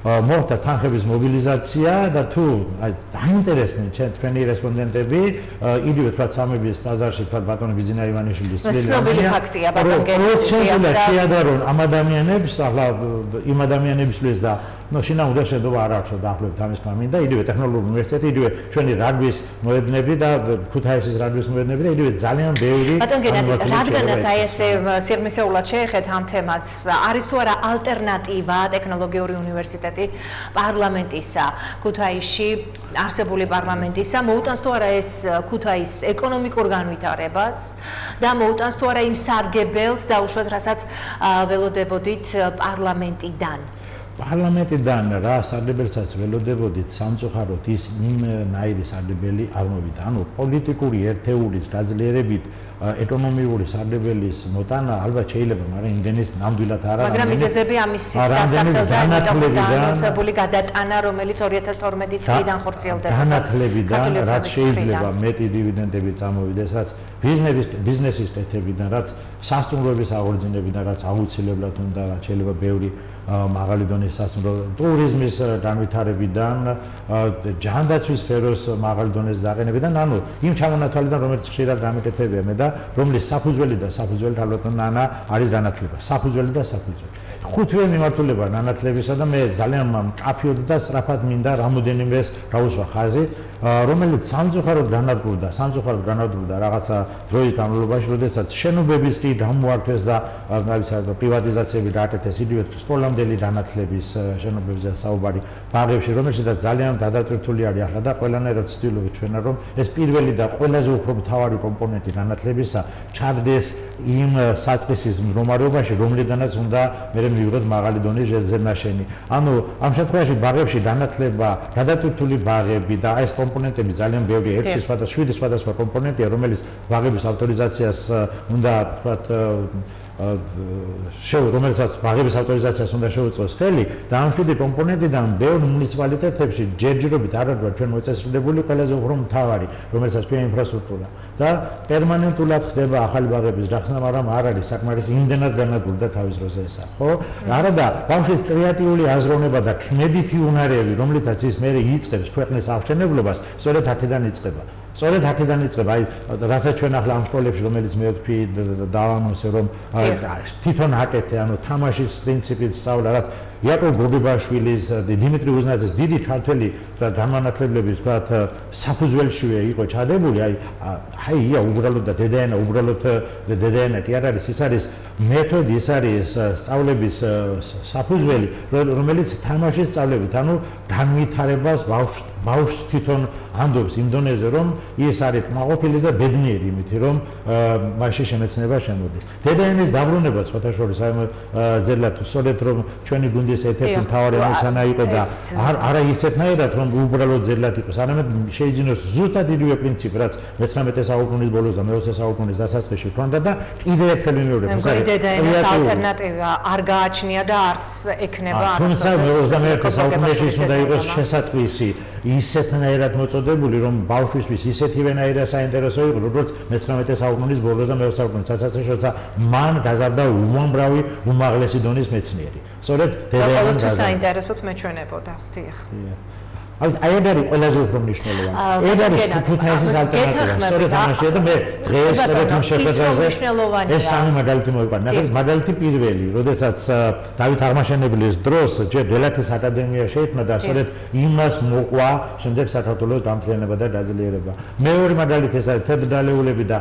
მოხდა თანხების მობილიზაცია და თუ დაინტერესდნენ თქვენი რესპონდენტები იგივე თქვათ სამების ტაძარში თქვათ ბატონი ბიძინა ივანიშვილის ცნობილი ფაქტია ბატონ გენერალ შეადარონ ამ ადამიანებს ახლა იმ ადამიანებისთვის და შინა უნდა შედობა არ აქვს დაახლოებით ამის გამინდა იგივე ტექნოლოგიური უნივერსიტეტი იგივე ჩვენი რაგბის მოედნები და ქუთაისის რაგბის მოედნები და იგივე ძალიან ბევრი ბატონ გენერალ რადგანაც აი ესე სიღრმისეულად შეეხეთ ამ თემას არის თუ არა ალტერნატივა ტექნოლოგიური უნივერსიტეტი პარლამენტისა ქუთაისში არსებული პარლამენტისა მოუტანს თუ არა ეს ქუთაის ეკონომიკურ განვითარებას და მოუტანს თუ არა იმ სარგებელს დაუშვათ რასაც ველოდებოდით პარლამენტიდან პარლამენტიდან რა სარგებელსაც ველოდებოდით სამწუხაროდ ის იმ ნაირი სარგებელი არ მოვიდა. ანუ პოლიტიკური ერთეულის გაძლიერებით ეკონომიკური სარგებელის მოტანა ალბათ შეიძლება, მაგრამ იმდენის ნამდვილად არა. მაგრამ მიზეზები ამისიც დასახელდა განათლებიდან გადატანა, რომელიც 2012 წლიდან ხორციელდება. განათლებიდან რაც შეიძლება მეტი დივიდენდები წამოვიდეს, რაც ბიზნესის კეთებიდან, რაც სასტუმროების აღორძინებიდან, რაც აუცილებლად უნდა შეიძლება ბევრი მაღალი დონის სასტუმრო ტურიზმის განვითარებიდან, ჯანდაცვის სფეროს მაღალი დონეს დაყენებიდან, ანუ იმ ჩამონათვალიდან, რომელიც ხშირად გამეკეთებია მე და რომლის საფუძველი და საფუძველი ალბათ ნანა არის განათლება, საფუძველი და საფუძველი. ხუთივე მიმართულება განათლებისა და მე ძალიან მკაფიოდ და სწრაფად მინდა რამოდენიმეს გავუსვა ხაზი, რომელიც სამწუხაროდ განადგურდა რაღაცა დროის განმავლობაში, როდესაც შენობების კი გამოართვეს და პრივატიზაციები გააკეთეს იგივე სკოლამდელი განათლების შენობებზე საუბარი ბაღებში, რომელშიც ძალიან დადატვირთული არის ახლა და ყველანაირად ვცდილობთ ჩვენ რომ ეს პირველი და ყველაზე უფრო მთავარი კომპონენტი განათლებისა ჩადგეს იმ საწყისის მდგომარეობაში, რომლიდანაც უნდა მე მივიღოთ მაღალი დონის ზედნაშენი. ანუ ამ შემთხვევაში ბაღებში განათლება, გადატვირთული ბაღები და ეს კომპონენტები ძალიან ბევრია, 7 სხვადასხვა კომპონენტია, რომელიც ბაღების ავტორიზაციას უნდა თქვათ რომელსაც ბაღების ავტორიზაციას უნდა შეუწყოს ხელი და ამ 7 კომპონენტიდან ბევრ მუნიციპალიტეტებში ჯერჯერობით არ არის ჩვენ მოწესრიგებული ყველაზე უფრო მთავარი, რომელსაც ქვია ინფრასტრუქტურა და პერმანენტულად ხდება ახალი ბაღების გახსნა, მაგრამ არ არის საკმარისი იმდენად განადგურდა თავის დროზე ესა, ხო? არადა ბავშვის კრეატიული აზროვნება და ქმედითი უნარები, რომლითაც ის მე იწყებს ქვეყნის აღშენებლობას, სწორედ აქედან იწყება. სწორედ აქედან იწყება, აი რასაც ჩვენ ახლა ამ სკოლებში, რომელიც მე ვთქვი დავანონსე, რომ თვითონ აკეთე, ანუ თამაშის პრინციპით სწავლა, რაც იაკობ გოგებაშვილის, დიმიტრი უზნაძის დიდი ქართველი განმანათლებლების ვთქვათ საფუძველშივე იყო ჩადებული, აია უბრალოდ და დედაენა, უბრალოდ დედაენა კი არ არის, ის არის მეთოდი, ის არის სწავლების საფუძველი, რომელიც თამაშის სწავლებით, ანუ განვითარებას ბავშვს თვითონ ანდობს იმ დონეზე, რომ ის არის კმაყოფილი და ბედნიერი იმით, რომ მასში შემეცნება შემოდის. დედაენის დაბრუნება სხვათა შორის ძელად სწორედ რომ ჩვენი გუნდის ერთ-ერთი მთავარი ამოცანა იყო და არა ისეთნაირად რომ უბრალოდ ძელად იყოს, არამედ შეიძინოს ზუსტად იგივე პრინციპი, რაც 19 საუკუნის ბოლოს და მე-20 საუკუნის დასაწყისში ჰქონდა და კიდევ ერთხელ ვიმეორებ, ეს არის დედაენის ალტერნატივა არ გააჩნია და არც ექნება არც. თუმცა მე-21 საუკუნეში ის უნდა იყოს შესატყვისი ისეთნაირად მოწოდებული, რომ ბავშვისთვის ისეთივენაირად საინტერესო იყო, როგორც მე-19 საუკუნის ბოლოს და მე-20 საუკუნის დასაწყისში, როცა მან გაზარდა უამრავი უმაღლესი დონის მეცნიერი. სწორედ დედაენის თუ საინტერესოდ მეჩვენებოდა. დიახ. აი ეს არის ყველაზე უფრო მნიშვნელოვანი. ეს არის ქუთაისის ალტერნატივა. სწორედ ამაშია და მე დღეს სწორედ ამ შეხვედრაზე ეს სამი მაგალითი მოვიყვანე. ნახეთ, მაგალითი პირველი, როდესაც დავით აღმაშენებლის დროს ჯერ დელათის აკადემია შეიქმნა და სწორედ იმას მოყვა შემდეგ საქართველოს დამთლიანება და გაძლიერება. მეორე მაგალითი ეს არის თებდალეულები და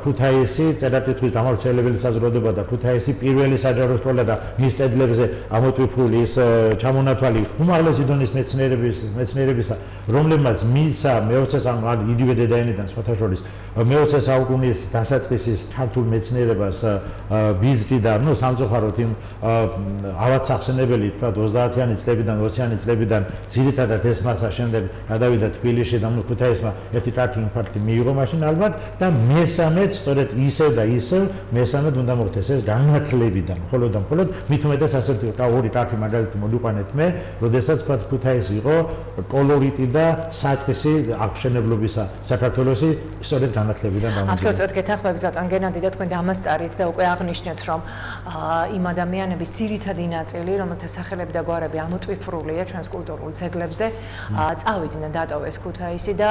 ქუთაისი, წერა-კითხვის გამავრცელებელი საზოგადოება და ქუთაისი პირველი საჯარო სკოლა და მის კედლებზე ამოტვიფრული ის ჩამონათვალი უმაღლესი დონის მეცნიერებისა, რომლებმაც მისცა მე-20 იგივე დედაენიდან სხვათა შორის მე-20 საუკუნის დასაწყისის ქართულ მეცნიერებას ბიზნესი და სამწუხაროდ იმ ავადსახსენებელი თქვა 30-იანი წლებიდან 20-იანი წლებიდან ძირითადად ეს მასა შემდეგ გადავიდა თბილისში და ქუთაისმა ერთი კარტი ინფარქტი მიიღო მაშინ ალბათ და მესამეც სწორედ ისევ და ისევ მესამედ უნდა მოხდეს ეს განათლებიდან მხოლოდ და მხოლოდ მით უმეტეს ასეთი ორი კარტი მაგალითად მოვიყვანეთ მე როდესაც თქვა ქუთაისი იყო კოლორიტი და საწყისი აღშენებლობისა საქართველოსი სწორედ განათლებიდან გამომდინარე. აბსოლუტურად გეთანხმებით ბატონ გენადი და თქვენ ამას წარით და უკვე აღნიშნეთ რომ იმ ადამიანების ძირითადი ნაწილი რომელთა სახელები და გვარები ამოტვიფრულია ჩვენს კულტურულ ძეგლებზე წავიდნენ დატოვეს ქუთაისი და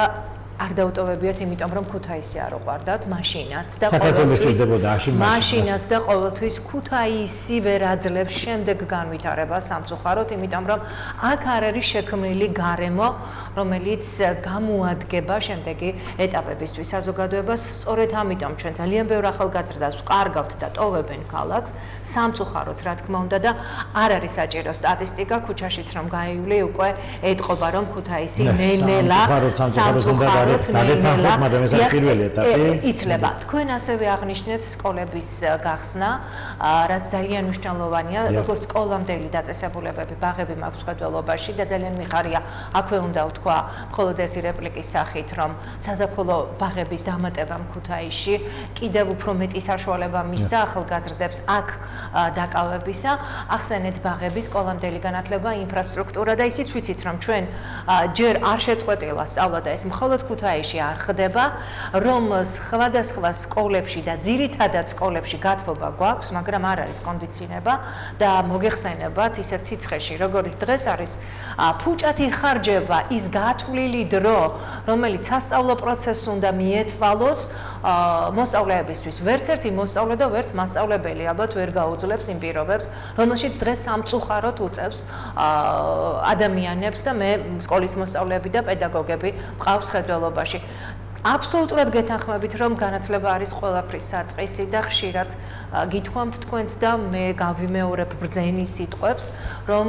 არ დაუტოვებიათ იმიტომ რომ ქუთაისი არ უყვარდათ მაშინაც და ყოველთვის ქუთაისი ვერ აძლევს შემდეგ განვითარებას სამწუხაროდ იმიტომ რომ აქ არ არის შექმნილი გარემო რომელიც გამოადგება შემდეგი ეტაპებისთვის საზოგადოებას სწორედ ამიტომ ჩვენ ძალიან ბევრ ახალგაზრდას ვკარგავთ და ტოვებენ ქალაქს სამწუხაროდ რა თქმა უნდა და არ არის საჭირო სტატისტიკა ქუჩაშიც რომ გაივლი უკვე ეტყობა რომ ქუთაისი ნელ-ნელა სამწუხაროდ იცლება. თქვენ ასევე აღნიშნეთ სკოლების გახსნა, რაც ძალიან მნიშვნელოვანია, როგორც სკოლამდელი დაწესებულებები, ბაღები მაქვს მხედველობაში და ძალიან მიხარია, აქვე უნდა ვთქვა მხოლოდ ერთი რეპლიკის სახით, რომ საზაფხულო ბაღების დამატებამ ქუთაისში კიდევ უფრო მეტი საშუალება მისცა ახალგაზრდებს აქ დაკავებისა, ახსენეთ ბაღები, სკოლამდელი განათლება, ინფრასტრუქტურა და ისიც ვიცით, რომ ჩვენ ჯერ არ შეწყვეტილა სწავლა და ეს მხოლოდ ქუთაისში არ ხდება, რომ სხვადასხვა სკოლებში და ძირითადად სკოლებში გათბობა გვაქვს, მაგრამ არ არის კონდიციონება და მოგეხსენებათ ისეთ სიცხეში, როგორც დღეს არის ფუჭად იხარჯება ის გათვლილი დრო, რომელიც სასწავლო პროცესს უნდა მიეთვალოს მოსწავლეებისთვის. ვერც ერთი მოსწავლე და ვერც მასწავლებელი ალბათ ვერ გაუძლებს იმ პირობებს, რომელშიც დღეს სამწუხაროდ უწევს ადამიანებს და მე სკოლის მოსწავლეები და პედაგოგები მყავს ხედველობაში. აბსოლუტურად გეთანხმებით, რომ განათლება არის ყველაფრის საწყისი და ხშირად გითხოვთ თქვენც და მე გავიმეორებ ბრძენის სიტყვებს, რომ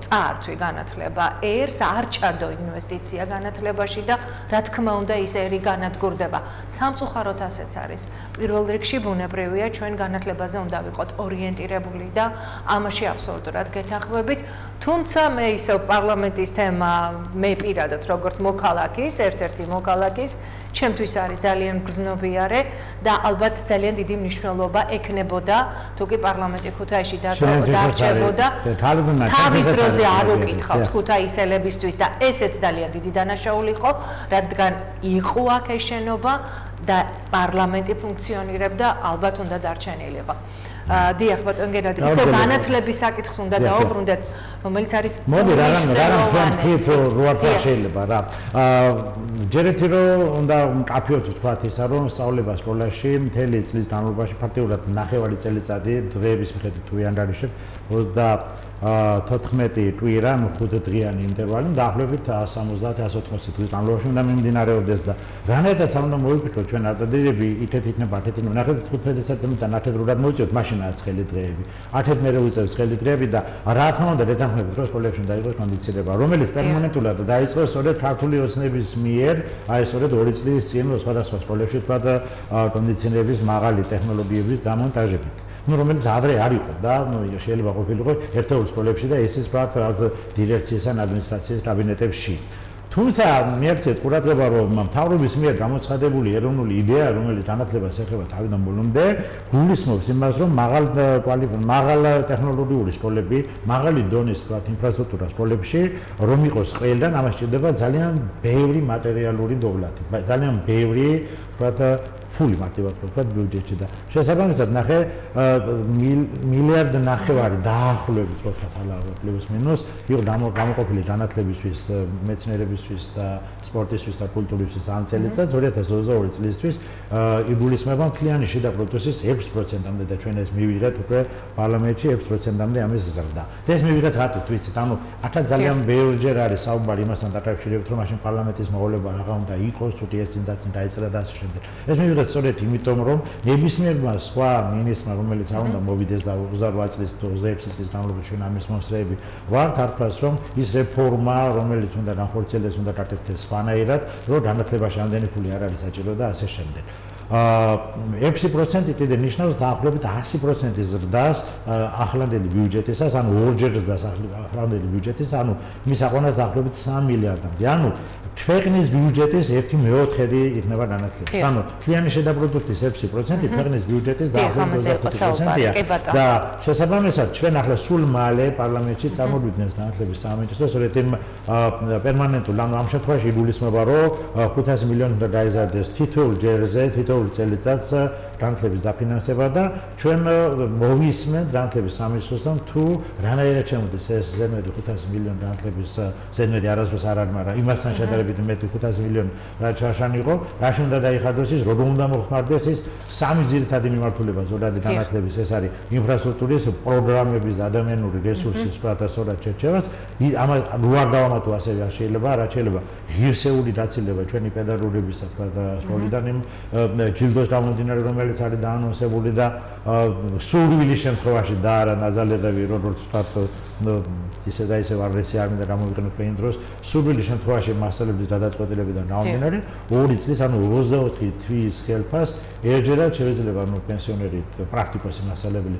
წაართვი განათლება ერს, არ ჭადო ინვესტიცია განათლებაში და რა თქმა უნდა ის ერი განადგურდება. სამწუხაროდ ასეც არის. პირველ რიგში ბუნებრივია ჩვენ განათლებაზე უნდა ვიყოთ ორიენტირებული და ამაში აბსოლუტურად გეთანხმებით. თუმცა მე ისევ პარლამენტის თემა მე პირადად როგორც მოქალაქის, ერთ-ერთი მოქალაქის ჩემთვის არის ძალიან გრძნობიარე და ალბათ ძალიან დიდი მნიშვნელობა ექნებოდა თუ კი პარლამენტი ქუთაისში დარჩებოდა თავის დროზე არ უკითხავთ ქუთაისელებისთვის და ესეც ძალიან დიდი დანაშაული იყო რადგან იყო აქ ეს შენობა და პარლამენტი ფუნქციონირებდა ალბათ უნდა დარჩენილიყო. დიახ ბატონ გენადი ისე განათლების საკითხს უნდა დაუბრუნდეთ რომელიც არის მოდი რა შეიძლება რა ჯერეთი რომ უნდა მკაფიოდ ვთქვათ ისა რომ სწავლება სკოლაში მთელი წლის განმავლობაში ფაქტიურად ნახევარი წელიწადი დღეების მიხედვით თუ ანგარიშებ 14 კვირა 5 დღიანი ინტერვალი დაახლოებით 70-180 დღის განმავლობაში უნდა მიმდინარეობდეს და რანაირად უნდა მოვიფიქროთ ჩვენ არტადირები იქეთ იქნება აქეთ იქნება ნახეთ 15 სექტემბრიდან ნათეთრურად მოვიწევთ მაშინაა ცხელი დღეები აქეთ მე ვიწევთ ცხელი დღეები და რა თქმა უნდა დეთანხმებით რომ სკოლებში უნდა იყოს კონდიციონება რომელიც პერმანენტულად დაიწყო სწორედ ქართული ოცნების მიერ აი სწორედ 2 წლის წინ სხვადასხვა სკოლებში თქვა კონდიციონების მაღალი ტექნოლოგიების დამონტაჟებით რომელიც ადრე არ იყო და შეიძლება ყოფილიყო ერთეულ სკოლებში და ესეც ვთქვათ რაც დირექციისა და ადმინისტრაციის კაბინეტებში. თუმცა მიეცეთ ყურადღება რომ მთავრობის მიერ გამოცხადებული ეროვნული იდეა რომელიც განათლებას ეხება თავიდან ბოლომდე გულისხმობს იმას რომ მაღალ ტექნოლოგიური სკოლები, მაღალი დონის ვთქვათ ინფრასტრუქტურა სკოლებში რომ იყოს ყველგან ამას სჭირდება ძალიან ბევრი მატერიალური დოვლათი, ძალიან ბევრი ვთქვათ ფული მარტივად ვთქვათ ბიუჯეტში და შესაბამისად ნახე მილიარდ ნახევარი დაახლოებით ვთქვათ პლუს მინუს იყო გამოყოფილი განათლებისთვის, მეცნიერებისთვის და სპორტისთვის და კულტურისთვის ამ წელიწადს 2022 წლისთვის იგულისხმება მთლიანი შიდა პროდუქტის 6%-მდე და ჩვენ ეს მივიღეთ უკვე პარლამენტში 6%-მდე ამის ზრდა. და ეს მივიღეთ რატო ვიცით, ანუ აქაც ძალიან ბევრჯერ არის საუბარი იმასთან დაკავშირებით, რომ მაშინ პარლამენტის მოვალეობა რაღა უნდა იყოს, თუ ეს წინ დაიწერა და ასე შემდეგ. ეს მივიღეთ ზოგადად სწორედ იმიტომ რომ ნებისმიერმა სხვა მინისტრმა რომელიც არ უნდა მოვიდეს და 28 წლის 26 წლის განმავლობაში ჩვენ ამის მომსწრეები ვართ ართვას რომ ის რეფორმა რომელიც უნდა განხორციელდეს უნდა გაკეთდეს სხვანაირად რომ განათლებაში ამდენი ფული არ არის საჭირო და ასე შემდეგ 6% კიდე ნიშნავს დაახლოებით 100% ზრდას ახლანდელი ბიუჯეტისას, ანუ ორჯერ ზრდას ახლანდელი ბიუჯეტის, ანუ მის აყვანას დაახლოებით 3 მილიარდამდე. ანუ ქვეყნის ბიუჯეტის 1/4 იქნება განათლება. ანუ მთლიანი შედაპროდუქტის 6% ქვეყნის ბიუჯეტის დაახლოებით 25%-ია. და შესაბამისად ჩვენ ახლა სულ მალე პარლამენტში წარმოგვიდგენს განათლების სამინისტრო, სწორედ იმ პერმანენტულ, ანუ ამ შემთხვევაში იგულისხმება, რომ 500 მილიონი უნდა გაიზარდეს თითოეულ ჯერზე, თითოეულ წელიწადს განათლების დაფინანსება და ჩვენ მოვისმენთ განათლების სამინისტროსთან თუ რანაირად შემოდის ეს ზედმეტი 500 მილიონი განათლების ზედმეტი არასდროს არ არის, მაგრამ იმასთან შედარებით მეტი 500 მილიონი რაც ჩაშანი იყო, რაში უნდა დაიხადოს ის, როგორ უნდა მოხმარდეს ის სამი ძირითადი მიმართულება ზოგადი განათლების, ეს არის ინფრასტრუქტურის, პროგრამების და ადამიანური რესურსის სპეციფიკას შერჩევას, ამას არ დავამატო ასევე შეიძლება, რაც შეიძლება ღირსეული დაცილება ჩვენი პედაგოგებისა და სკოლიდან იმ ჯილდოს გამომდინარე რომელიც არის დაანონსებული და სურვილის შემთხვევაში და არა ნაზალედები როგორც ვთქვათ ისე და ისე ვარესი არ მინდა გამოვიყენოთ პეინ დროს სურვილის შემთხვევაში მასწავლებლის გადაწყვეტილებიდან გამომდინარე 2 წლის ანუ 24 თვის ხელფას ერთჯერად შეიძლება ანუ პენსიონერი პრაქტიკოსი მასწავლებელი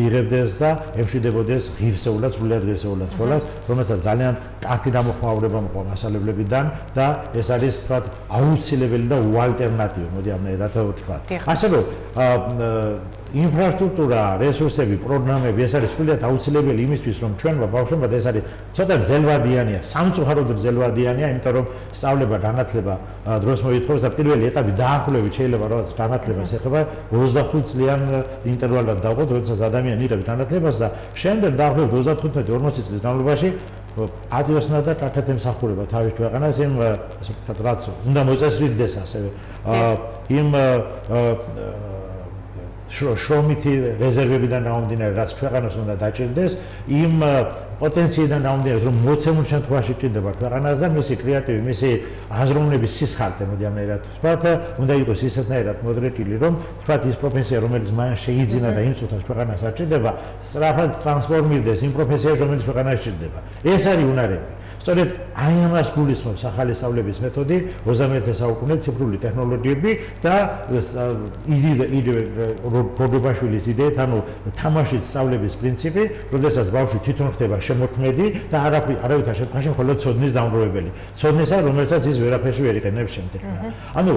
იღებდეს და ემშვიდობოდეს ღირსეულად სრულიად ღირსეულად სკოლას რომელსაც ძალიან კარგი გამოხმაურება მოყვა მასწავლებლებიდან და ეს არის ვთქვათ აუცილებელი და უალტერნატივი მოდი ამერად ვთქვათ ასე რომ ინფრასტრუქტურა, რესურსები, პროგრამები ეს არის სრულიად აუცილებელი იმისთვის რომ ჩვენმა ბავშვებმა ეს არის ცოტა გრძელვადიანია, სამწუხაროდ გრძელვადიანია, იმიტომ რომ სწავლება, განათლება დროს მოითხოვს და პირველი ეტაპი დაახლოებით შეიძლება რომ განათლებას ეხება 25 წლიან ინტერვალად დავყოთ, როდესაც ადამიანი იღებს განათლებას და შემდეგ დაახლოებით 35-40 წლის განმავლობაში ადიოსნა და კათეთ ემსახურება თავის ქვეყანას იმ რაც უნდა მოწესრიგდეს ასევე იმ შრომითი რეზერვებიდან გამომდინარე, რაც ქვეყანას უნდა დაჭირდეს, იმ პოტენციიდან გამომდინარე, რომ მოცემულ შემთხვევაში ჭირდება ქვეყანას და მისი კრეატივი, მისი აზროვნების სისხალდე, მოდი ამერად ვთქვათ, უნდა იყოს ისეთნაირად მოდრეკილი, რომ ვთქვათ ის პროფესია, რომელიც მან შეიძინა და იმ წუთას ქვეყანას არ ჭირდება, სწრაფად ტრანსფორმირდეს იმ პროფესიაში, რომელიც ქვეყანას ჭირდება. ეს არის უნარები. სწორედ აი ამას გულისხმობს ახალი სწავლების მეთოდი 21 საუკუნე ციფრული ტექნოლოგიები და გოგებაშვილის იდეით, ანუ თამაშით სწავლების პრინციპი, როდესაც ბავშვი თვითონ ხდება შემოქმედი და არავითარ შემთხვევაში მხოლოდ ცოდნის დამრღვეველი. ცოდნისა, რომელსაც ის ვერაფერში ვერ იყენებს შემდეგ. ანუ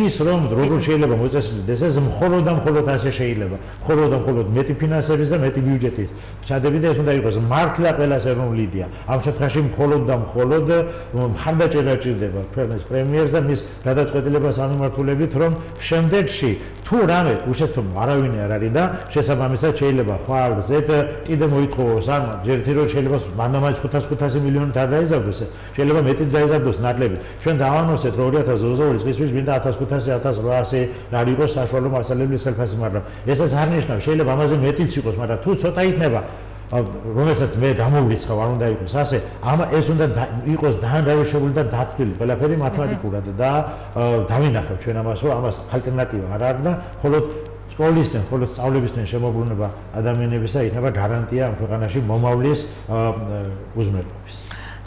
ის რომ როგორ შეიძლება მოწესრიგდეს, ეს მხოლოდ და მხოლოდ ასე შეიძლება. მხოლოდ და მხოლოდ მეტი ფინანსების და მეტი ბიუჯეტის ჩადები და ეს უნდა იყოს მართლა ყველას ეროვნული იდეა. ამ შემთხვევაში მხოლოდ და მხოლოდ მხარდაჭერა ჭირდება ქვეყნის პრემიერს და მის გადაწყვეტილებას ამიმართულებით, რომ შემდეგში თუ რამე უშეცო არავინ არ არის და შესაბამისად შეიძლება ხვალზე კიდე მოითხოვოს ან ერთი რომ შეიძლება მანდამაც 500 მილიონით არ დაიზარდოს, შეიძლება მეტი დაიზარდოს ნაკლები. ჩვენ დავანონსეთ რომ 2022 წლისთვის მინდა 1500-1800 არ იყოს საშუალო მასწავლებლის ხელფასი, მაგრამ ესაც არ ნიშნავს, შეიძლება ამაზე მეტიც იყოს, მაგრამ თუ ცოტა იქნება რომელსაც მე გამოვრიცხავ, არ უნდა იყოს ასე, ეს უნდა იყოს დაანადგურებული და დათვლილი ყველაფერი მათემატიკურად და დავინახავ ჩვენ ამას, რომ ამას ალტერნატივა არ არის და მხოლოდ სკოლისთან, მხოლოდ სწავლებისთან შემოbrunება ადამიანებისა იქნება გარანტია ამ ქვეყანაში მომავლის უზრუნველყოფის.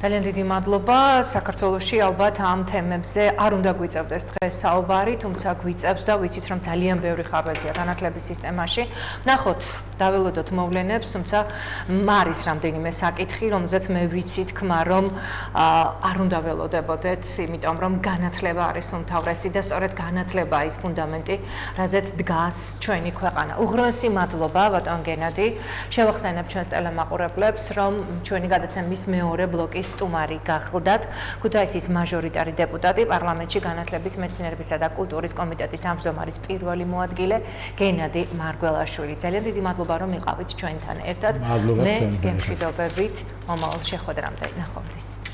ძალიან დიდი მადლობა. საქართველოში ალბათ ამ თემებზე არ უნდა გვიწევდეს დღეს საუბარი, თუმცა გვიწევს და ვიცით რომ ძალიან ბევრი ხარვეზია განათლების სისტემაში. ნახოთ, დაველოდოთ მოვლენებს, თუმცა არის რამდენიმე საკითხი, რომელზეც მე ვიცი თქმა, რომ არ უნდა ველოდებოდეთ, იმიტომ რომ განათლება არის უმთავრესი და სწორედ განათლება ის ფუნდამენტი, რაზეც დგას ჩვენი ქვეყანა. უღრმესი მადლობა ბატონ გენადი. შევახსენებ ჩვენს ტელემაყურებლებს, რომ ჩვენი გადაცემის მეორე ბლოკის სტუმარი გახლდათ ქუთაისის მაჟორიტარი დეპუტატი პარლამენტში განათლების, მეცნიერებისა და კულტურის კომიტეტის თავმჯდომარის პირველი მოადგილე გენადი მარგველაშვილი. ძალიან დიდი მადლობა რომ იყავით ჩვენთან ერთად. მე გემშვიდობებით მომავალ შეხვედრამდე. ნახვამდის.